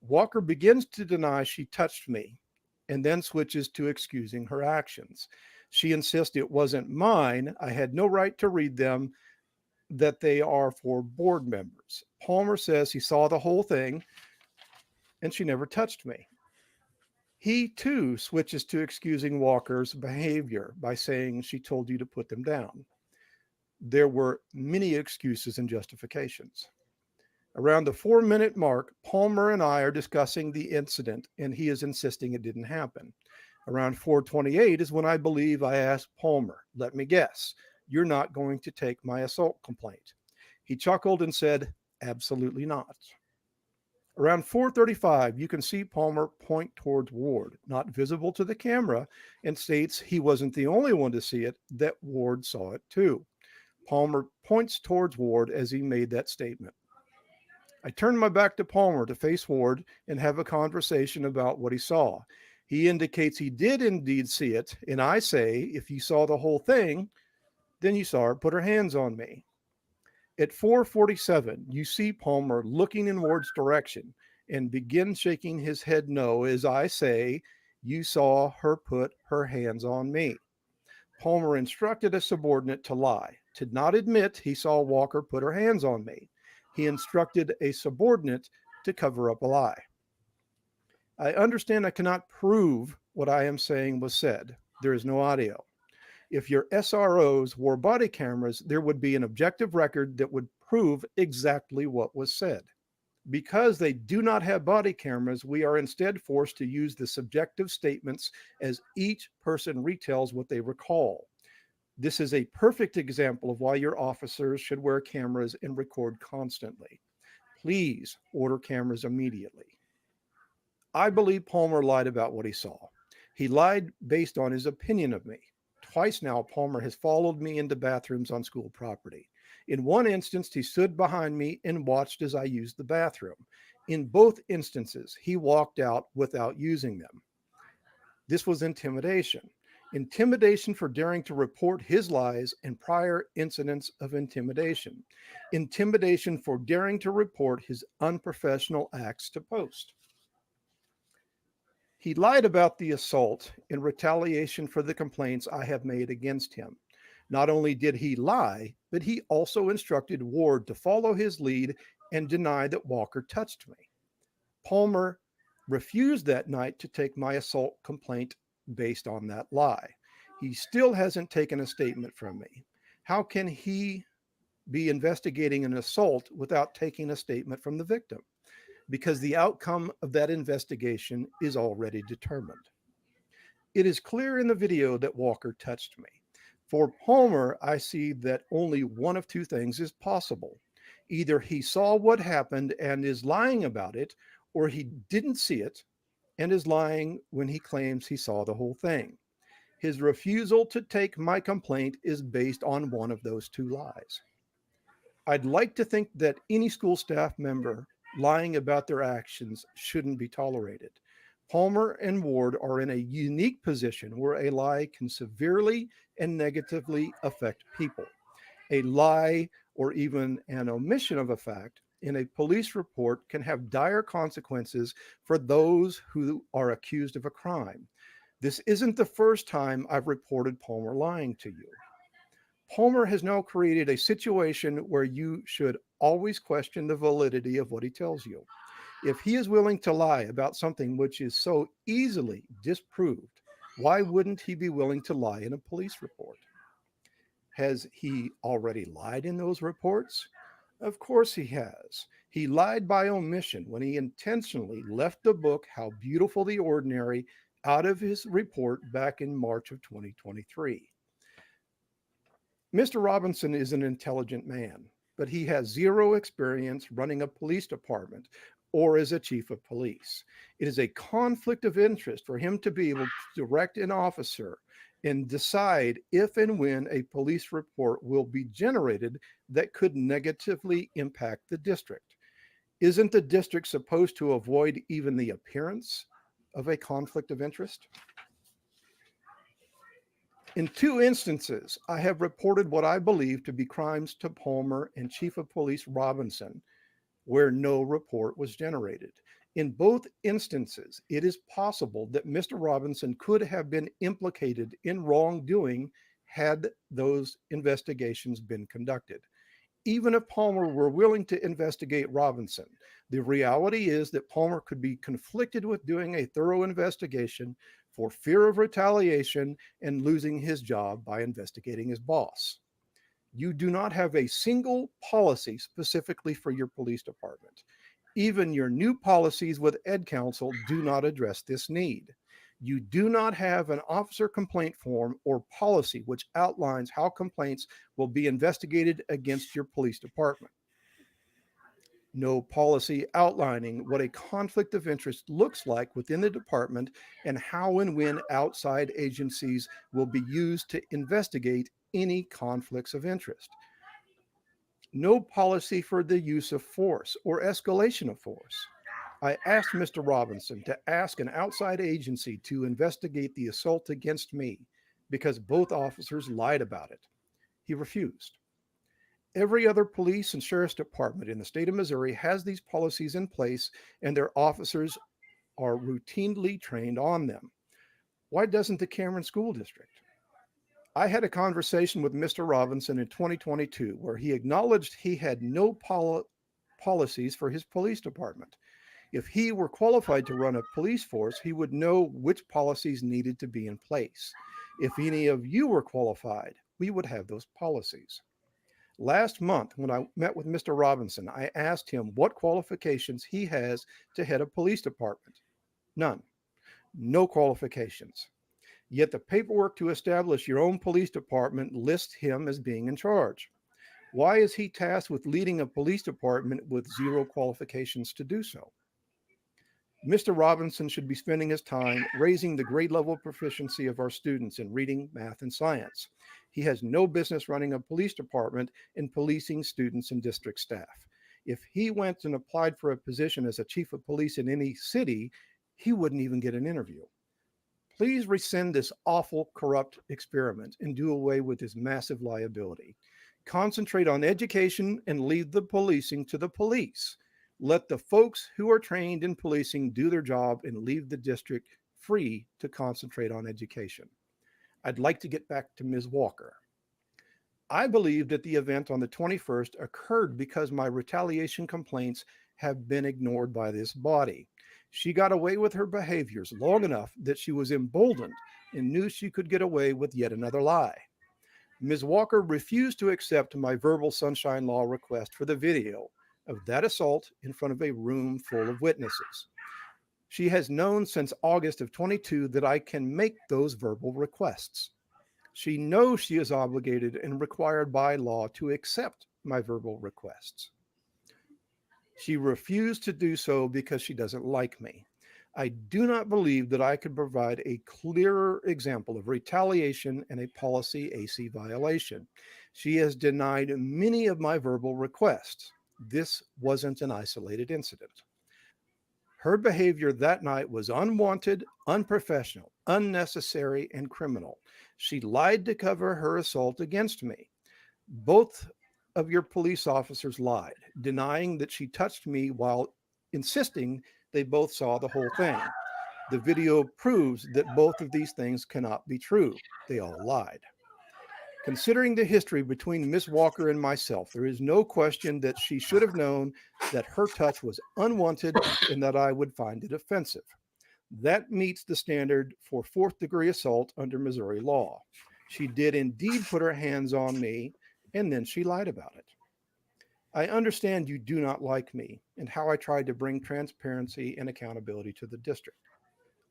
Walker begins to deny she touched me and then switches to excusing her actions. She insists it wasn't mine. I had no right to read them, that they are for board members. Palmer says he saw the whole thing and she never touched me. He too switches to excusing Walker's behavior by saying she told you to put them down. There were many excuses and justifications. Around the 4-minute mark, Palmer and I are discussing the incident and he is insisting it didn't happen. Around 4:28 is when I believe I asked Palmer, "Let me guess, you're not going to take my assault complaint?" He chuckled and said, "Absolutely not." Around 4:35, you can see Palmer point towards Ward, not visible to the camera, and states he wasn't the only one to see it, that Ward saw it too. Palmer points towards Ward as he made that statement. I turn my back to Palmer to face Ward and have a conversation about what he saw. He indicates he did indeed see it, and I say, if you saw the whole thing, then you saw her put her hands on me. At 4:47, you see Palmer looking in Ward's direction and begin shaking his head no as I say, you saw her put her hands on me. Palmer instructed a subordinate to lie, to not admit he saw Walker put her hands on me. He instructed a subordinate to cover up a lie. I understand I cannot prove what I am saying was said. There is no audio. If your SROs wore body cameras, there would be an objective record that would prove exactly what was said. Because they do not have body cameras, we are instead forced to use the subjective statements as each person retells what they recall. This is a perfect example of why your officers should wear cameras and record constantly. Please order cameras immediately. I believe Palmer lied about what he saw. He lied based on his opinion of me. Twice now, Palmer has followed me into bathrooms on school property. In one instance, he stood behind me and watched as I used the bathroom. In both instances, he walked out without using them. This was intimidation. Intimidation for daring to report his lies and prior incidents of intimidation. Intimidation for daring to report his unprofessional acts to post. He lied about the assault in retaliation for the complaints I have made against him. Not only did he lie, but he also instructed Ward to follow his lead and deny that Walker touched me. Palmer refused that night to take my assault complaint based on that lie. He still hasn't taken a statement from me. How can he be investigating an assault without taking a statement from the victim? Because the outcome of that investigation is already determined. It is clear in the video that Walker touched me. For Palmer, I see that only one of two things is possible. Either he saw what happened and is lying about it, or he didn't see it and is lying when he claims he saw the whole thing. His refusal to take my complaint is based on one of those two lies. I'd like to think that any school staff member lying about their actions shouldn't be tolerated. Palmer and Ward are in a unique position where a lie can severely and negatively affect people. A lie or even an omission of a fact in a police report can have dire consequences for those who are accused of a crime. This isn't the first time I've reported Palmer lying to you. Palmer has now created a situation where you should always question the validity of what he tells you. If he is willing to lie about something which is so easily disproved, why wouldn't he be willing to lie in a police report? Has he already lied in those reports? Of course he has. He lied by omission when he intentionally left the book, How Beautiful the Ordinary, out of his report back in March of 2023. Mr. Robinson is an intelligent man, but he has zero experience running a police department or as a chief of police. It is a conflict of interest for him to be able to direct an officer and decide if and when a police report will be generated that could negatively impact the district. Isn't the district supposed to avoid even the appearance of a conflict of interest? In 2 instances, I have reported what I believe to be crimes to Palmer and Chief of Police Robinson, where no report was generated. In both instances, it is possible that Mr. Robinson could have been implicated in wrongdoing had those investigations been conducted. Even if Palmer were willing to investigate Robinson, the reality is that Palmer could be conflicted with doing a thorough investigation for fear of retaliation and losing his job by investigating his boss. You do not have a single policy specifically for your police department. Even your new policies with Ed Council do not address this need. You do not have an officer complaint form or policy which outlines how complaints will be investigated against your police department. No policy outlining what a conflict of interest looks like within the department and how and when outside agencies will be used to investigate any conflicts of interest. No policy for the use of force or escalation of force. I asked Mr. Robinson to ask an outside agency to investigate the assault against me because both officers lied about it. He refused. Every other police and sheriff's department in the state of Missouri has these policies in place, and their officers are routinely trained on them. Why doesn't the Cameron School District? I had a conversation with Mr. Robinson in 2022 where he acknowledged he had no policies for his police department. If he were qualified to run a police force, he would know which policies needed to be in place. If any of you were qualified, we would have those policies. Last month, when I met with Mr. Robinson, I asked him what qualifications he has to head a police department. None. No qualifications. Yet the paperwork to establish your own police department lists him as being in charge. Why is he tasked with leading a police department with zero qualifications to do so? Mr. Robinson should be spending his time raising the grade level proficiency of our students in reading, math, and science. He has no business running a police department and policing students and district staff. If he went and applied for a position as a chief of police in any city, he wouldn't even get an interview. Please rescind this awful, corrupt experiment and do away with this massive liability. Concentrate on education and leave the policing to the police. Let the folks who are trained in policing do their job and leave the district free to concentrate on education. I'd like to get back to Ms. Walker. I believe that the event on the 21st occurred because my retaliation complaints have been ignored by this body. She got away with her behaviors long enough that she was emboldened and knew she could get away with yet another lie. Ms. Walker refused to accept my verbal sunshine law request for the video of that assault in front of a room full of witnesses. She has known since August of 22 that I can make those verbal requests. She knows she is obligated and required by law to accept my verbal requests. She refused to do so because she doesn't like me. I do not believe that I could provide a clearer example of retaliation and a policy AC violation. She has denied many of my verbal requests. This wasn't an isolated incident. Her behavior that night was unwanted, unprofessional, unnecessary, and criminal. She lied to cover her assault against me. Both of your police officers lied, denying that she touched me while insisting they both saw the whole thing. The video proves that both of these things cannot be true. They all lied. Considering the history between Miss Walker and myself, there is no question that she should have known that her touch was unwanted and that I would find it offensive. That meets the standard for fourth-degree assault under Missouri law. She did indeed put her hands on me, and then she lied about it. I understand you do not like me and how I tried to bring transparency and accountability to the district.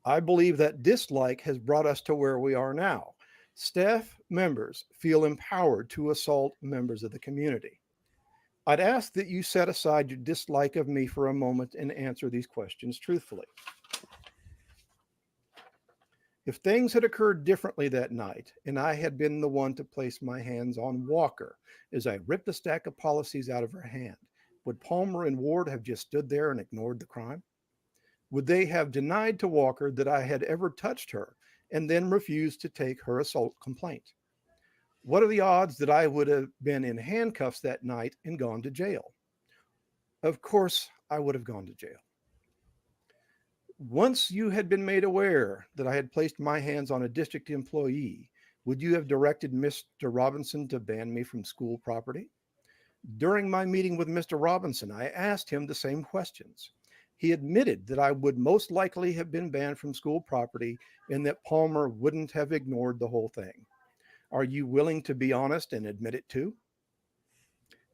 I believe that dislike has brought us to where we are now. Staff members feel empowered to assault members of the community. I'd ask that you set aside your dislike of me for a moment and answer these questions truthfully. If things had occurred differently that night, and I had been the one to place my hands on Walker as I ripped a stack of policies out of her hand, would Palmer and Ward have just stood there and ignored the crime? Would they have denied to Walker that I had ever touched her and then refused to take her assault complaint? What are the odds that I would have been in handcuffs that night and gone to jail? Of course, I would have gone to jail. Once you had been made aware that I had placed my hands on a district employee, would you have directed Mr. Robinson to ban me from school property? During my meeting with Mr. Robinson, I asked him the same questions. He admitted that I would most likely have been banned from school property and that Palmer wouldn't have ignored the whole thing. Are you willing to be honest and admit it too?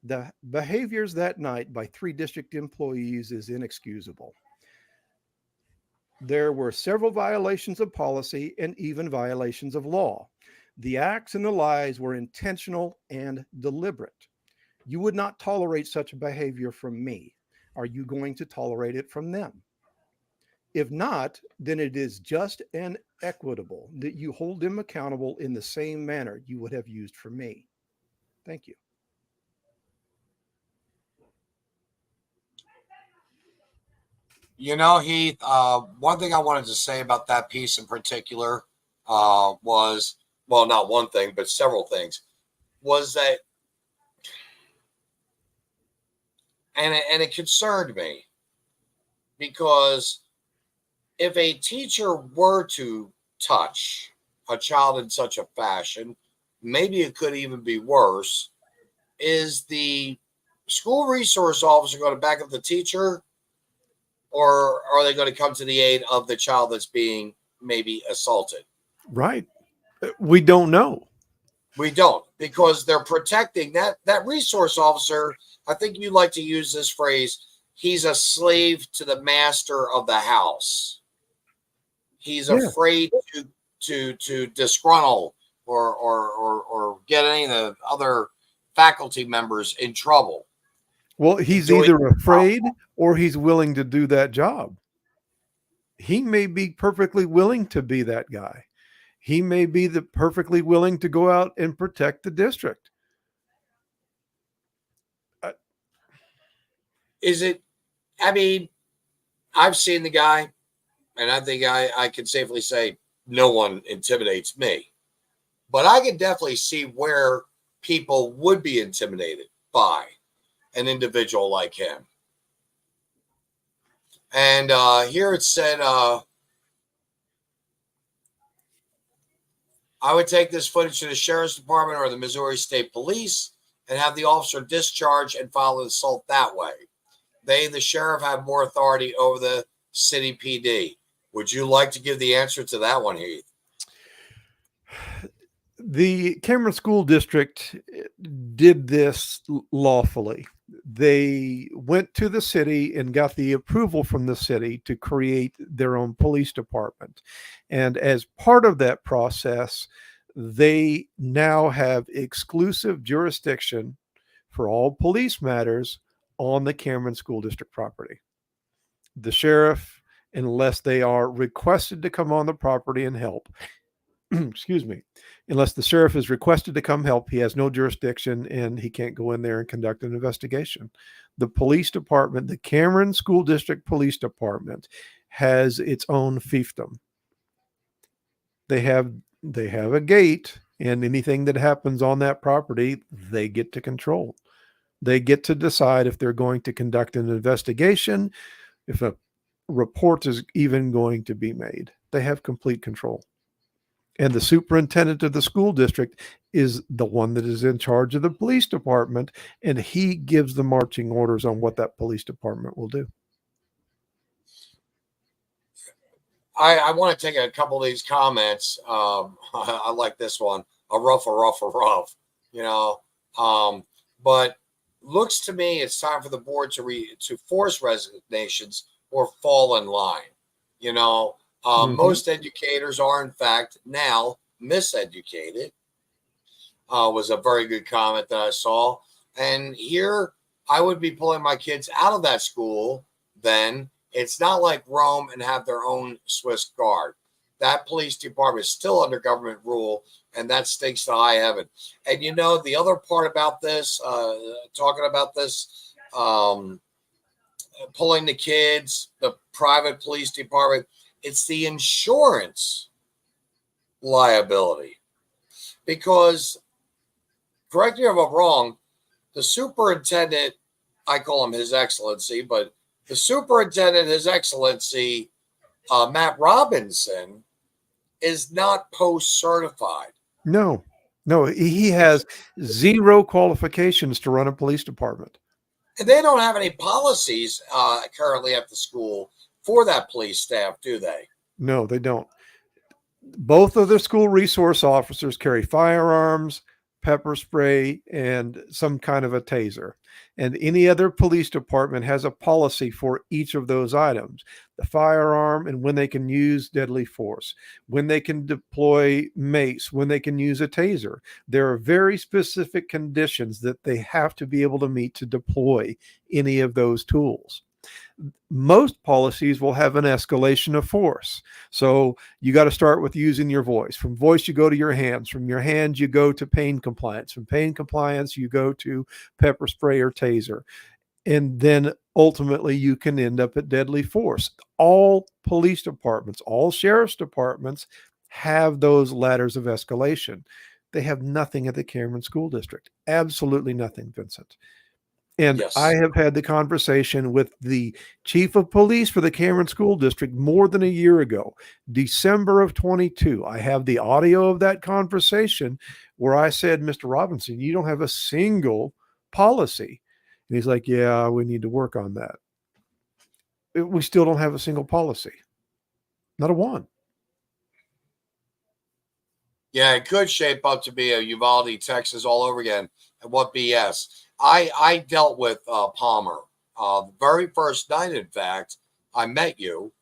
The behaviors that night by 3 district employees is inexcusable. There were several violations of policy and even violations of law. The acts and the lies were intentional and deliberate. You would not tolerate such behavior from me. Are you going to tolerate it from them? If not, then it is just and equitable that you hold them accountable in the same manner you would have used for me. Thank you. You know, Heath, one thing I wanted to say about that piece in particular was, well, not one thing, but several things, was that, and it concerned me, because if a teacher were to touch a child in such a fashion, maybe it could even be worse. Is the school resource officer going to back up the teacher, or are they going to come to the aid of the child that's being maybe assaulted? Right. We don't know. We don't, because they're protecting that resource officer. I think you like to use this phrase, he's a slave to the master of the house. He's afraid to disgruntle or get any of the other faculty members in trouble. Well, he's either afraid or he's willing to do that job. He may be perfectly willing to be that guy. He may be perfectly willing to go out and protect the district. Is it? I mean, I've seen the guy, and I think I can safely say no one intimidates me. But I can definitely see where people would be intimidated by an individual like him. And here it said, I would take this footage to the Sheriff's Department or the Missouri State Police and have the officer discharged and file an assault that way. They, the sheriff, have more authority over the city PD. Would you like to give the answer to that one, Heath? The Cameron School District did this lawfully. They went to the city and got the approval from the city to create their own police department. And as part of that process, they now have exclusive jurisdiction for all police matters on the Cameron School District property. The sheriff, unless they are requested to come on the property and help, excuse me, unless the sheriff is requested to come help, he has no jurisdiction and he can't go in there and conduct an investigation. The police department, the Cameron School District Police Department, has its own fiefdom. They have a gate, and anything that happens on that property, they get to control. They get to decide if they're going to conduct an investigation, if a report is even going to be made. They have complete control. And the superintendent of the school district is the one that is in charge of the police department, and he gives the marching orders on what that police department will do. I want to take a couple of these comments. I like this one. A rough. But looks to me it's time for the board to force resignations or fall in line. Most educators are, in fact, now miseducated. Was a very good comment that I saw. And here I would be pulling my kids out of that school then. It's not like Rome and have their own Swiss guard. That police department is still under government rule, and that stinks to high heaven. And the other part about this, talking about this, pulling the kids, the private police department, it's the insurance liability. Because, correct me if I'm wrong, the superintendent, I call him His Excellency, but the superintendent, His Excellency, Matt Robinson, is not post-certified. No, he has zero qualifications to run a police department. And they don't have any policies currently at the school for that police staff, do they? No, they don't. Both of the school resource officers carry firearms, pepper spray, and some kind of a taser. And any other police department has a policy for each of those items: the firearm and when they can use deadly force, when they can deploy mace, when they can use a taser. There are very specific conditions that they have to be able to meet to deploy any of those tools. Most policies will have an escalation of force. So you got to start with using your voice. From voice, you go to your hands. From your hands, you go to pain compliance. From pain compliance, you go to pepper spray or taser. And then ultimately you can end up at deadly force. All police departments, all sheriff's departments have those ladders of escalation. They have nothing at the Cameron School District. Absolutely nothing, Vincent. And Yes. I have had the conversation with the chief of police for the Cameron School District more than a year ago, December of 22. I have the audio of that conversation where I said, Mr. Robinson, you don't have a single policy. And he's like, yeah, we need to work on that. We still don't have a single policy. Not a one. Yeah, it could shape up to be a Uvalde, Texas all over again. And what BS. I dealt with Palmer. The very first night, in fact, I met you,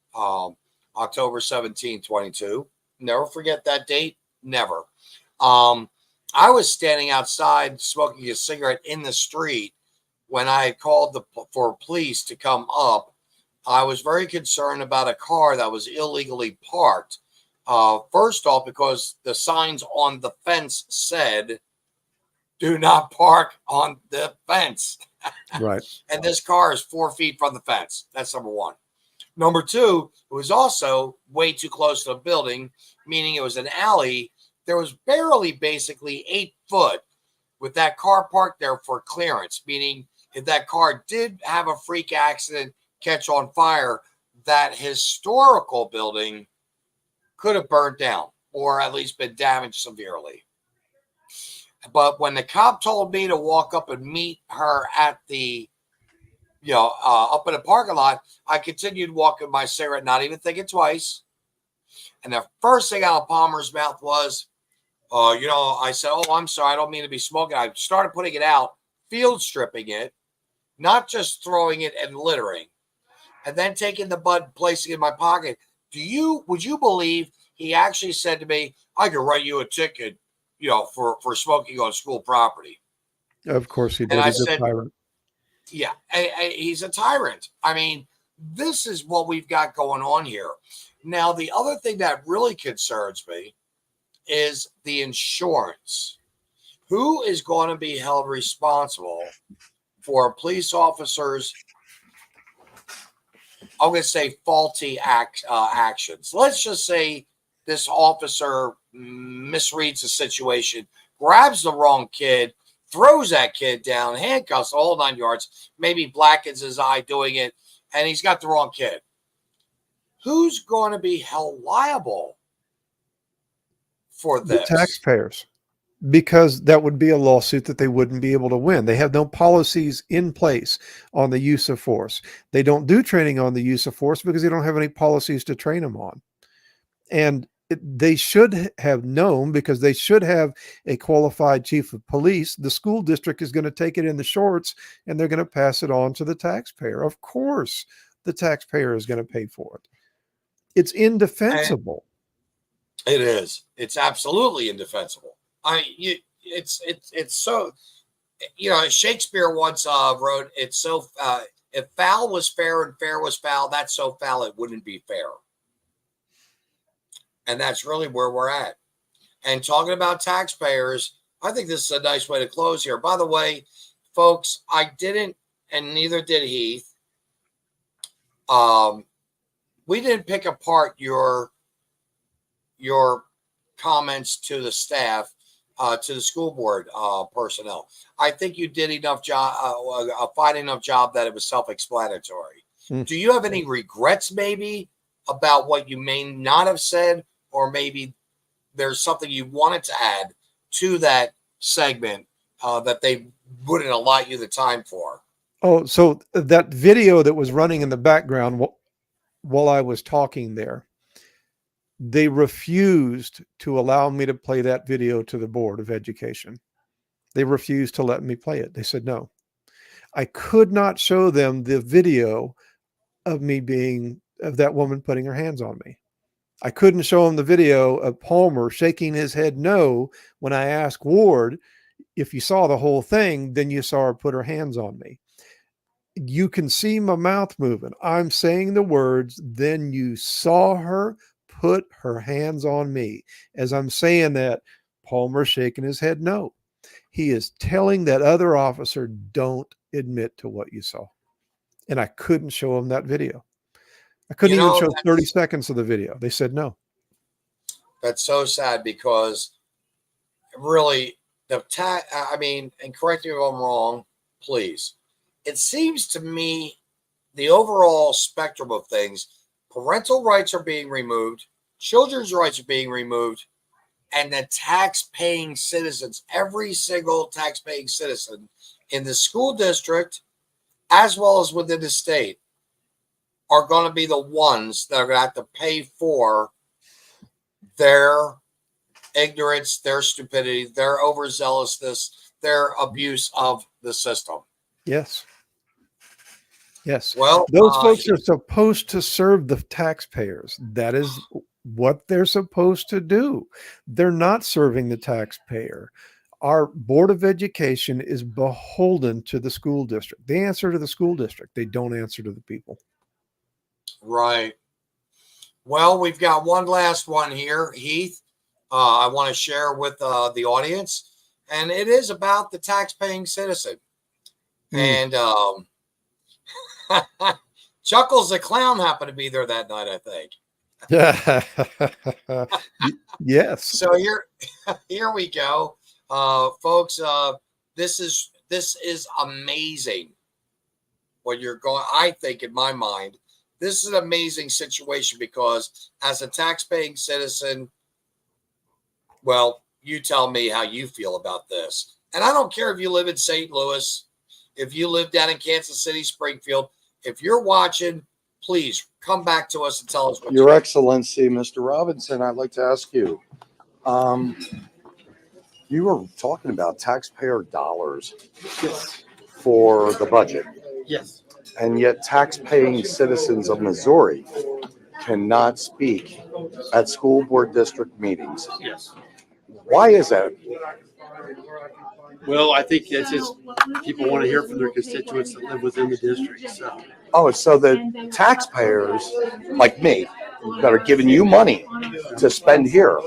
October 17, 22. Never forget that date. Never. I was standing outside smoking a cigarette in the street when I had called for police to come up. I was very concerned about a car that was illegally parked. First off, because the signs on the fence said, do not park on the fence. Right. And this car is 4 feet from the fence. That's number one. Number two, it was also way too close to the building, meaning it was an alley. There was barely basically 8 foot with that car parked there for clearance, meaning if that car did have a freak accident, catch on fire, that historical building could have burnt down or at least been damaged severely. But when the cop told me to walk up and meet her at the, up in the parking lot, I continued walking my cigarette, not even thinking twice. And the first thing out of Palmer's mouth was, I said, oh, I'm sorry, I don't mean to be smoking. I started putting it out, field stripping it, not just throwing it and littering, and then taking the bud and placing it in my pocket. Would you believe he actually said to me, I could write you a ticket, for smoking on school property? Of course he did. And I He's a said, tyrant. Yeah, he's a tyrant. I mean, this is what we've got going on here. Now, the other thing that really concerns me is the insurance. Who is going to be held responsible for a police officer's, I'm going to say, faulty actions? Let's just say this officer misreads the situation, grabs the wrong kid, throws that kid down, handcuffs the whole 9 yards, maybe blackens his eye doing it, and he's got the wrong kid. Who's going to be held liable for this? The taxpayers, because that would be a lawsuit that they wouldn't be able to win. They have no policies in place on the use of force. They don't do training on the use of force because they don't have any policies to train them on. And they should have known, because they should have a qualified chief of police. The school district is going to take it in the shorts and they're going to pass it on to the taxpayer. Of course, the taxpayer is going to pay for it. It's indefensible. It is. It's absolutely indefensible. It's so, Shakespeare once wrote, it's so, if foul was fair and fair was foul, that's so foul it wouldn't be fair. And that's really where we're at. And talking about taxpayers, I think this is a nice way to close here. By the way, folks, I didn't, and neither did Heath. We didn't pick apart your comments to the staff, to the school board personnel. I think you did enough job, a fine enough job that it was self-explanatory. Do you have any regrets, maybe, about what you may not have said, or maybe there's something you wanted to add to that segment that they wouldn't allot you the time for? Oh, so that video that was running in the background while I was talking there, they refused to allow me to play that video to the Board of Education. They refused to let me play it. They said no. I could not show them the video of that woman putting her hands on me. I couldn't show them the video of Palmer shaking his head no when I asked Ward, if you saw the whole thing, then you saw her put her hands on me. You can see my mouth moving. I'm saying the words, then you saw her put her hands on me. As I'm saying that, Palmer's shaking his head no. He is telling that other officer, don't admit to what you saw. And I couldn't show him that video. I couldn't even show 30 seconds of the video. They said no. That's so sad, because really, and correct me if I'm wrong, please. It seems to me the overall spectrum of things, parental rights are being removed, children's rights are being removed, and the tax-paying citizens, every single tax-paying citizen in the school district, as well as within the state, are going to be the ones that are going to have to pay for their ignorance, their stupidity, their overzealousness, their abuse of the system. Yes. Yes. Well, those folks are supposed to serve the taxpayers. That is what they're supposed to do. They're not serving the taxpayer. Our Board of Education is beholden to the school district. They answer to the school district. They don't answer to the people. Right. Well, we've got one last one here, Heath. I want to share with the audience, and it is about the tax-paying citizen. And Chuckles the clown happened to be there that night, I think. Yes. So here we go, folks. This is amazing. What you're going, I think, in my mind. This is an amazing situation, because as a tax-paying citizen, well, you tell me how you feel about this. And I don't care if you live in St. Louis, if you live down in Kansas City, Springfield. If you're watching, please come back to us and tell us what Your Excellency, Mr. Robinson, I'd like to ask you, you were talking about taxpayer dollars for the budget. Yes. And yet tax-paying citizens of Missouri cannot speak at school board district meetings. Yes. Why is that? Well, I think that's just people want to hear from their constituents that live within the district. So the taxpayers like me that are giving you money to spend here,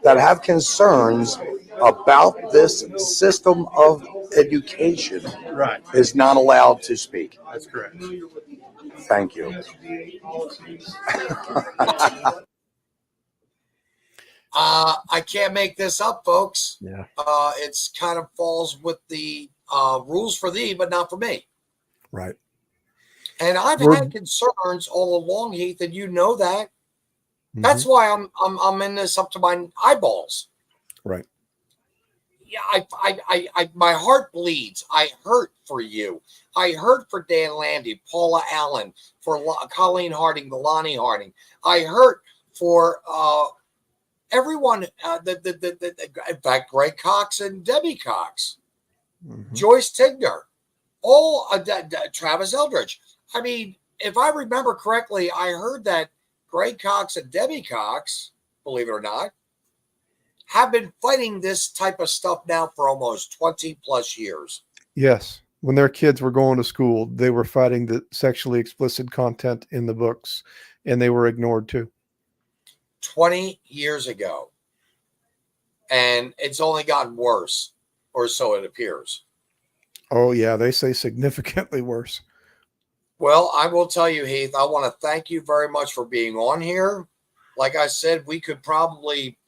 that have concerns about this system of education Right. is not allowed to speak. That's correct. Thank you. I can't make this up, folks. Yeah. It's kind of falls with the rules for thee, but not for me. Right. And I've had concerns all along, Heath, and you know that. That's why I'm in this up to my eyeballs. Right. Yeah, I my heart bleeds. I hurt for you. I hurt for Dan Landy, Paula Allen, for Colleen Harding, Lonnie Harding. I hurt for everyone. In fact, Greg Cox and Debbie Cox, Joyce Tigner, all Travis Eldridge. I mean, if I remember correctly, I heard that Greg Cox and Debbie Cox, believe it or not, have been fighting this type of stuff now for almost 20 plus years. Yes. When their kids were going to school, they were fighting the sexually explicit content in the books, and they were ignored too. 20 years ago. And it's only gotten worse, or so it appears. Oh, yeah. They say significantly worse. Well, I will tell you, Heath, I want to thank you very much for being on here. Like I said, we could probably,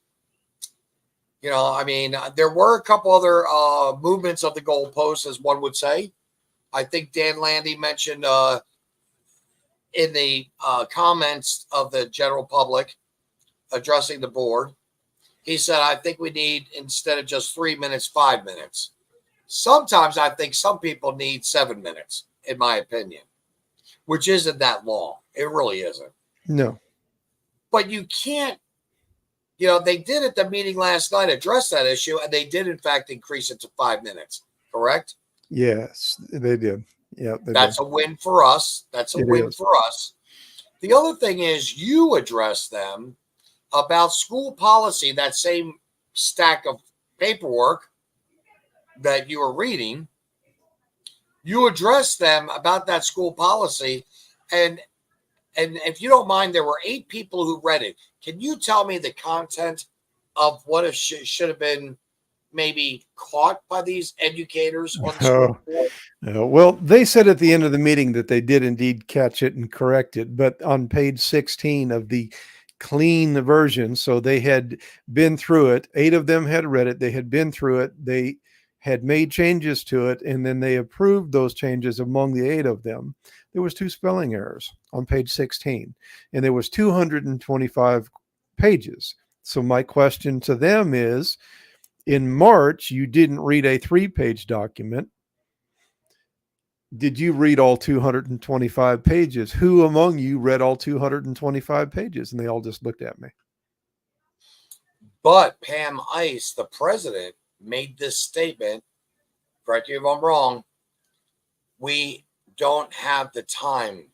I mean, there were a couple other movements of the goalposts, as one would say. I think Dan Landy mentioned in the comments of the general public addressing the board, he said, I think we need, instead of just 3 minutes, 5 minutes. Sometimes I think some people need 7 minutes, in my opinion, which isn't that long. It really isn't. No. But you can't, they did at the meeting last night address that issue, and they did, in fact, increase it to 5 minutes, correct? Yes, they did. Yeah, that's a win for us. That's a win for us. The other thing is you address them about school policy, that same stack of paperwork that you were reading. You address them about that school policy, and if you don't mind, there were 8 people who read it. Can you tell me the content of what it should have been maybe caught by these educators on the school board? Well, they said at the end of the meeting that they did indeed catch it and correct it, but on page 16 of the clean version, so they had been through it. 8 of them had read it. They had been through it. They had made changes to it, and then they approved those changes among the 8 of them. There was 2 spelling errors on page 16, and there was 225 pages. So my question to them is, in March, you didn't read a 3-page document. Did you read all 225 pages? Who among you read all 225 pages? And they all just looked at me. But Pam Ice, the president, made this statement, correct me if I'm wrong, we don't have the time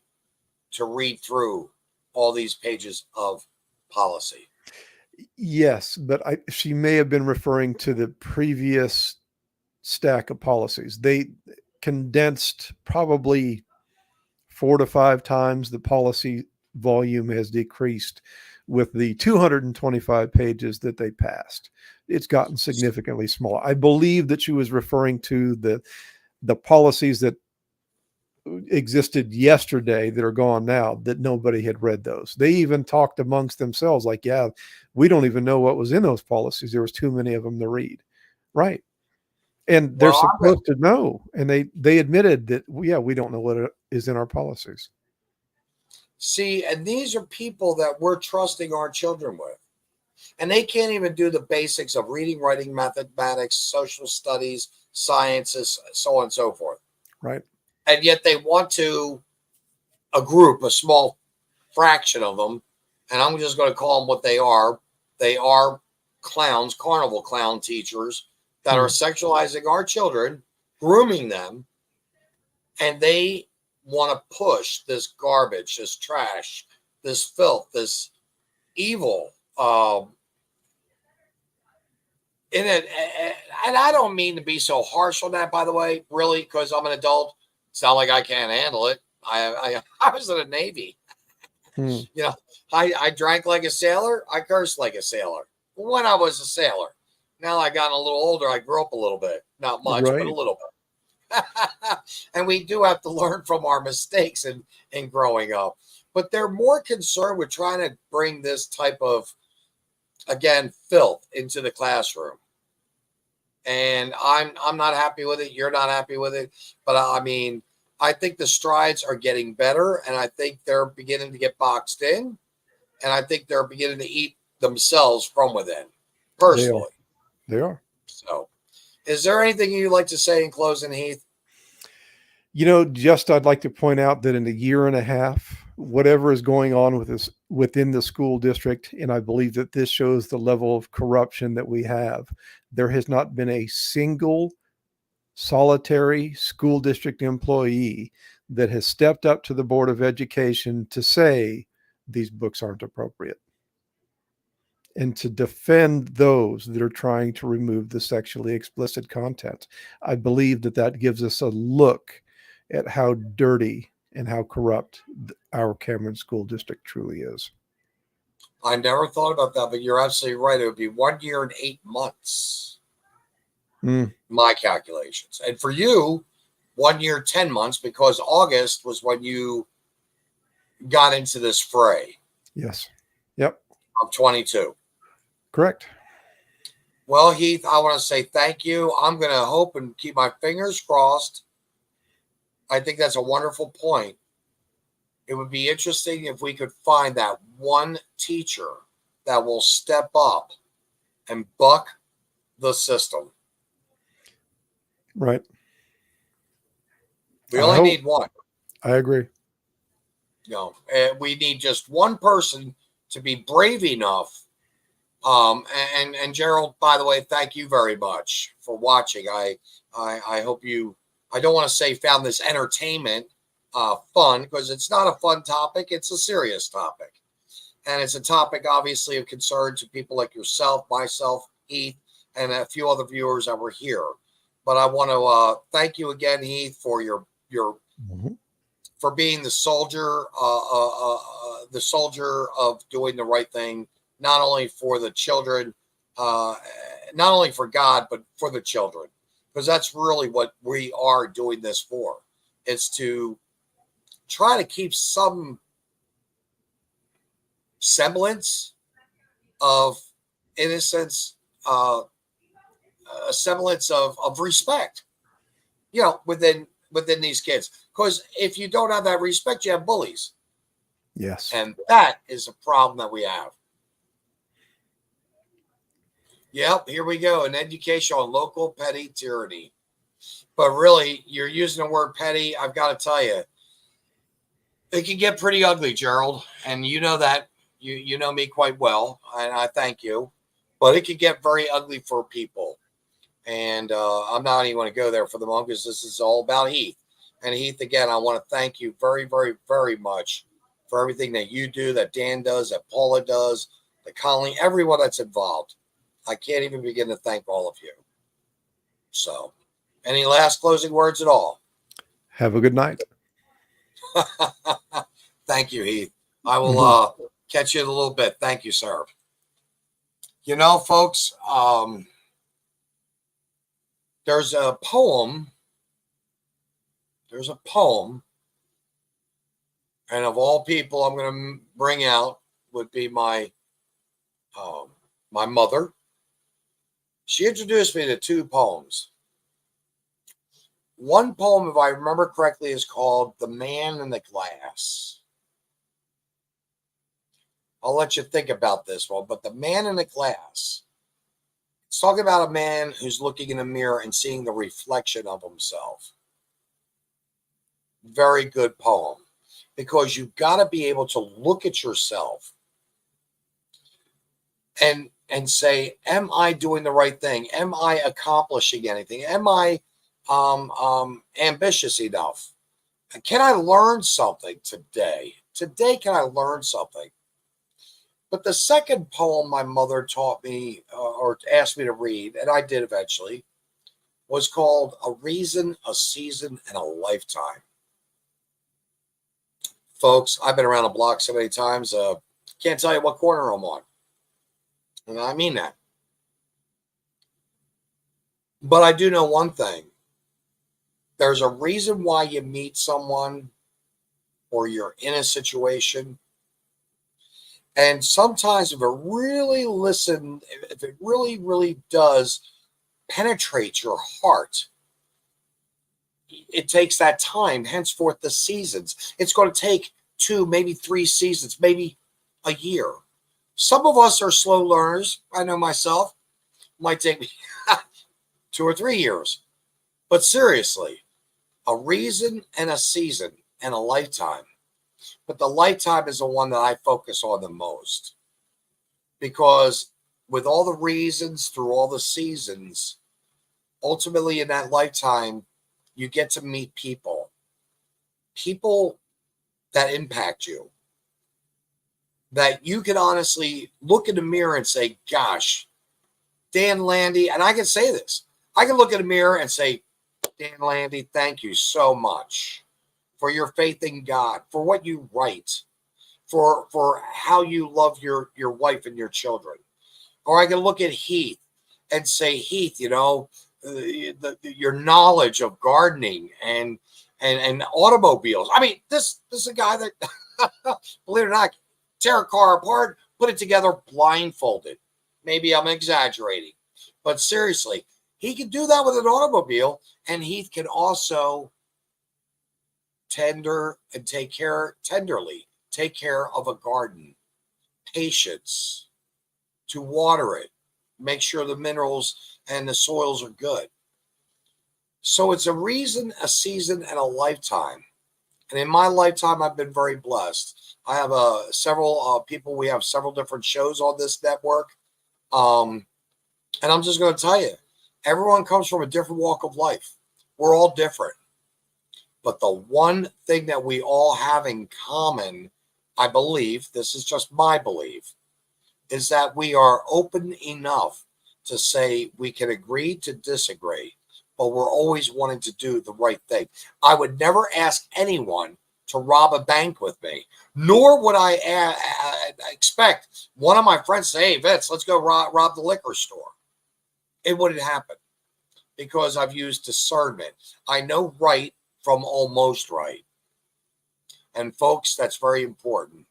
to read through all these pages of policy. Yes, but she may have been referring to the previous stack of policies. They condensed probably 4 to 5 times the policy volume has decreased with the 225 pages that they passed. It's gotten significantly smaller. I believe that she was referring to the policies that existed yesterday that are gone now, that nobody had read those. They even talked amongst themselves like, yeah, we don't even know what was in those policies. There was too many of them to read. Right. And they're supposed to know. And they admitted that, yeah, we don't know what is in our policies. See, and these are people that we're trusting our children with. And they can't even do the basics of reading, writing, mathematics, social studies, sciences, so on and so forth. Right. And yet they want to, a small fraction of them, and I'm just going to call them what they are. They are clowns, carnival clown teachers that are sexualizing our children, grooming them, and they want to push this garbage, this trash, this filth, this evil in it. And I don't mean to be so harsh on that, by the way, really, because I'm an adult. It's not like I can't handle it. I was in the Navy. I drank like a sailor. I cursed like a sailor. when I was a sailor. Now I got a little older. I grew up a little bit, not much, but a little bit. And we do have to learn from our mistakes in growing up. But they're more concerned with trying to bring this type of, again, filth into the classroom. And I'm not happy with it. You're not happy with it. But I mean, I think the strides are getting better, and I think they're beginning to get boxed in, and I think they're beginning to eat themselves from within, personally. They are. So, is there anything you'd like to say in closing, Heath? You know, just I'd like to point out that in a year and a half, whatever is going on with this within the school district, and I believe that this shows the level of corruption that we have, there has not been a single solitary school district employee that has stepped up to the Board of Education to say these books aren't appropriate and to defend those that are trying to remove the sexually explicit content. I believe that that gives us a look at how dirty and how corrupt our Cameron School District truly is. I never thought about that, but you're absolutely right. It would be 1 year and 8 months. My calculations. And for you, 1 year, 10 months, because August was when you got into this fray. Yes. Yep. Of 22. Correct. Well, Heath, I want to say thank you. I'm going to hope and keep my fingers crossed. I think that's a wonderful point. It would be interesting if we could find that one teacher that will step up and buck the system. Right. We only need one. I agree. We need just one person to be brave enough. And Gerald, by the way, thank you very much for watching. I hope you, I don't want to say found this entertainment fun, because it's not a fun topic. It's a serious topic. And it's a topic, obviously, of concern to people like yourself, myself, Heath, and a few other viewers that were here. But I want to thank you again, Heath, for your for being the soldier of doing the right thing, not only for the children, not only for God, but for the children, because that's really what we are doing this for. It's to try to keep some semblance of innocence, a semblance of respect, within these kids. Because if you don't have that respect, you have bullies. Yes. And that is a problem that we have. Yep, here we go. An education on local petty tyranny. But really, you're using the word petty. I've got to tell you, it can get pretty ugly, Gerald. And you know that. You know me quite well, and I thank you. But it can get very ugly for people. And I'm not even going to go there for the moment, because this is all about Heath. And Heath, again, I want to thank you very, very, very much for everything that you do, that Dan does, that Paula does, that Colleen, everyone that's involved. I can't even begin to thank all of you. So, any last closing words at all? Have a good night. Thank you, Heath. I will catch you in a little bit. Thank you, sir. You know, folks, there's a poem. There's a poem. And of all people I'm going to bring out would be my mother. She introduced me to two poems. One poem, if I remember correctly, is called The Man in the Glass. I'll let you think about this one, but The Man in the Glass. It's talking about a man who's looking in a mirror and seeing the reflection of himself. Very good poem, because you've got to be able to look at yourself and say, am I doing the right thing? Am I accomplishing anything? Am I ambitious enough? Can I learn something today? Today, can I learn something? But the second poem my mother taught me or asked me to read, and I did eventually, was called A Reason, a Season, and a Lifetime. Folks, I've been around the block so many times, can't tell you what corner I'm on. And I mean that. But I do know one thing. There's a reason why you meet someone or you're in a situation. And sometimes if it really if it really, really does penetrate your heart, it takes that time, henceforth the seasons. It's going to take 2, maybe 3 seasons, maybe a year. Some of us are slow learners. I know myself. It might take me 2 or 3 years. But seriously, a reason and a season and a lifetime. But the lifetime is the one that I focus on the most. Because with all the reasons through all the seasons, ultimately in that lifetime, you get to meet people. People that impact you. That you can honestly look in the mirror and say, gosh, Dan Landy, and I can say this. I can look in the mirror and say, Dan Landy, thank you so much for your faith in God, for what you write, for how you love your wife and your children. Or I can look at Heath and say, Heath, you know, your knowledge of gardening and automobiles. I mean, this is a guy that, believe it or not, tear a car apart, put it together blindfolded. Maybe I'm exaggerating, but seriously, he can do that with an automobile, and Heath can also tenderly take care of a garden, patience to water it, make sure the minerals and the soils are good. So it's a reason, a season, and a lifetime. And in my lifetime, I've been very blessed. I have several people. We have several different shows on this network. And I'm just going to tell you, everyone comes from a different walk of life. We're all different. But the one thing that we all have in common, I believe, this is just my belief, is that we are open enough to say we can agree to disagree, but we're always wanting to do the right thing. I would never ask anyone to rob a bank with me, nor would I expect one of my friends to say, hey, Vince, let's go rob the liquor store. It wouldn't happen because I've used discernment. I know right from almost right. And folks, that's very important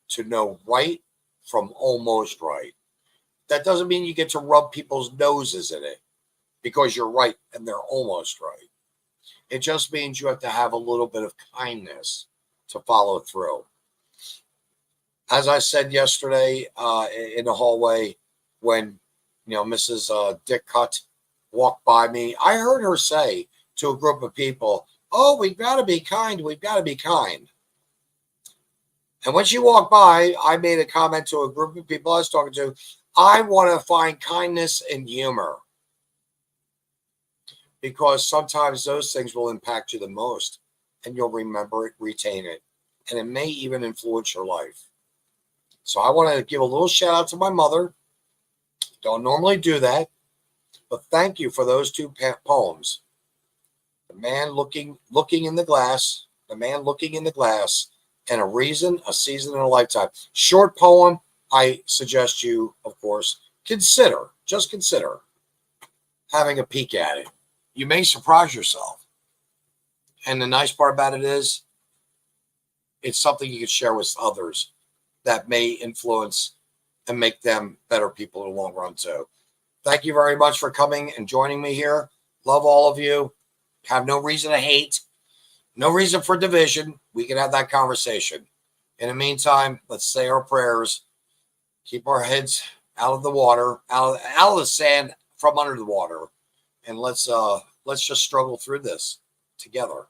to know right from almost right. That doesn't mean you get to rub people's noses in it because you're right and they're almost right. It just means you have to have a little bit of kindness to follow through. As I said yesterday in the hallway when Mrs. Dick Cutt walked by me, I heard her say to a group of people, oh, we've got to be kind. We've got to be kind. And when she walked by, I made a comment to a group of people I was talking to. I want to find kindness and humor because sometimes those things will impact you the most and you'll remember it, retain it, and it may even influence your life. So I want to give a little shout out to my mother. Don't normally do that, but thank you for those 2 poems. The man looking in the glass, and a reason, a season, and a lifetime. Short poem. I suggest you, of course, just consider having a peek at it. You may surprise yourself. And the nice part about it is it's something you can share with others that may influence and make them better people in the long run too. Thank you very much for coming and joining me here. Love all of you. Have no reason to hate. No reason for division. We can have that conversation. In the meantime, let's say our prayers. Keep our heads out of the water, out of the sand, from under the water, and let's just struggle through this together.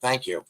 Thank you.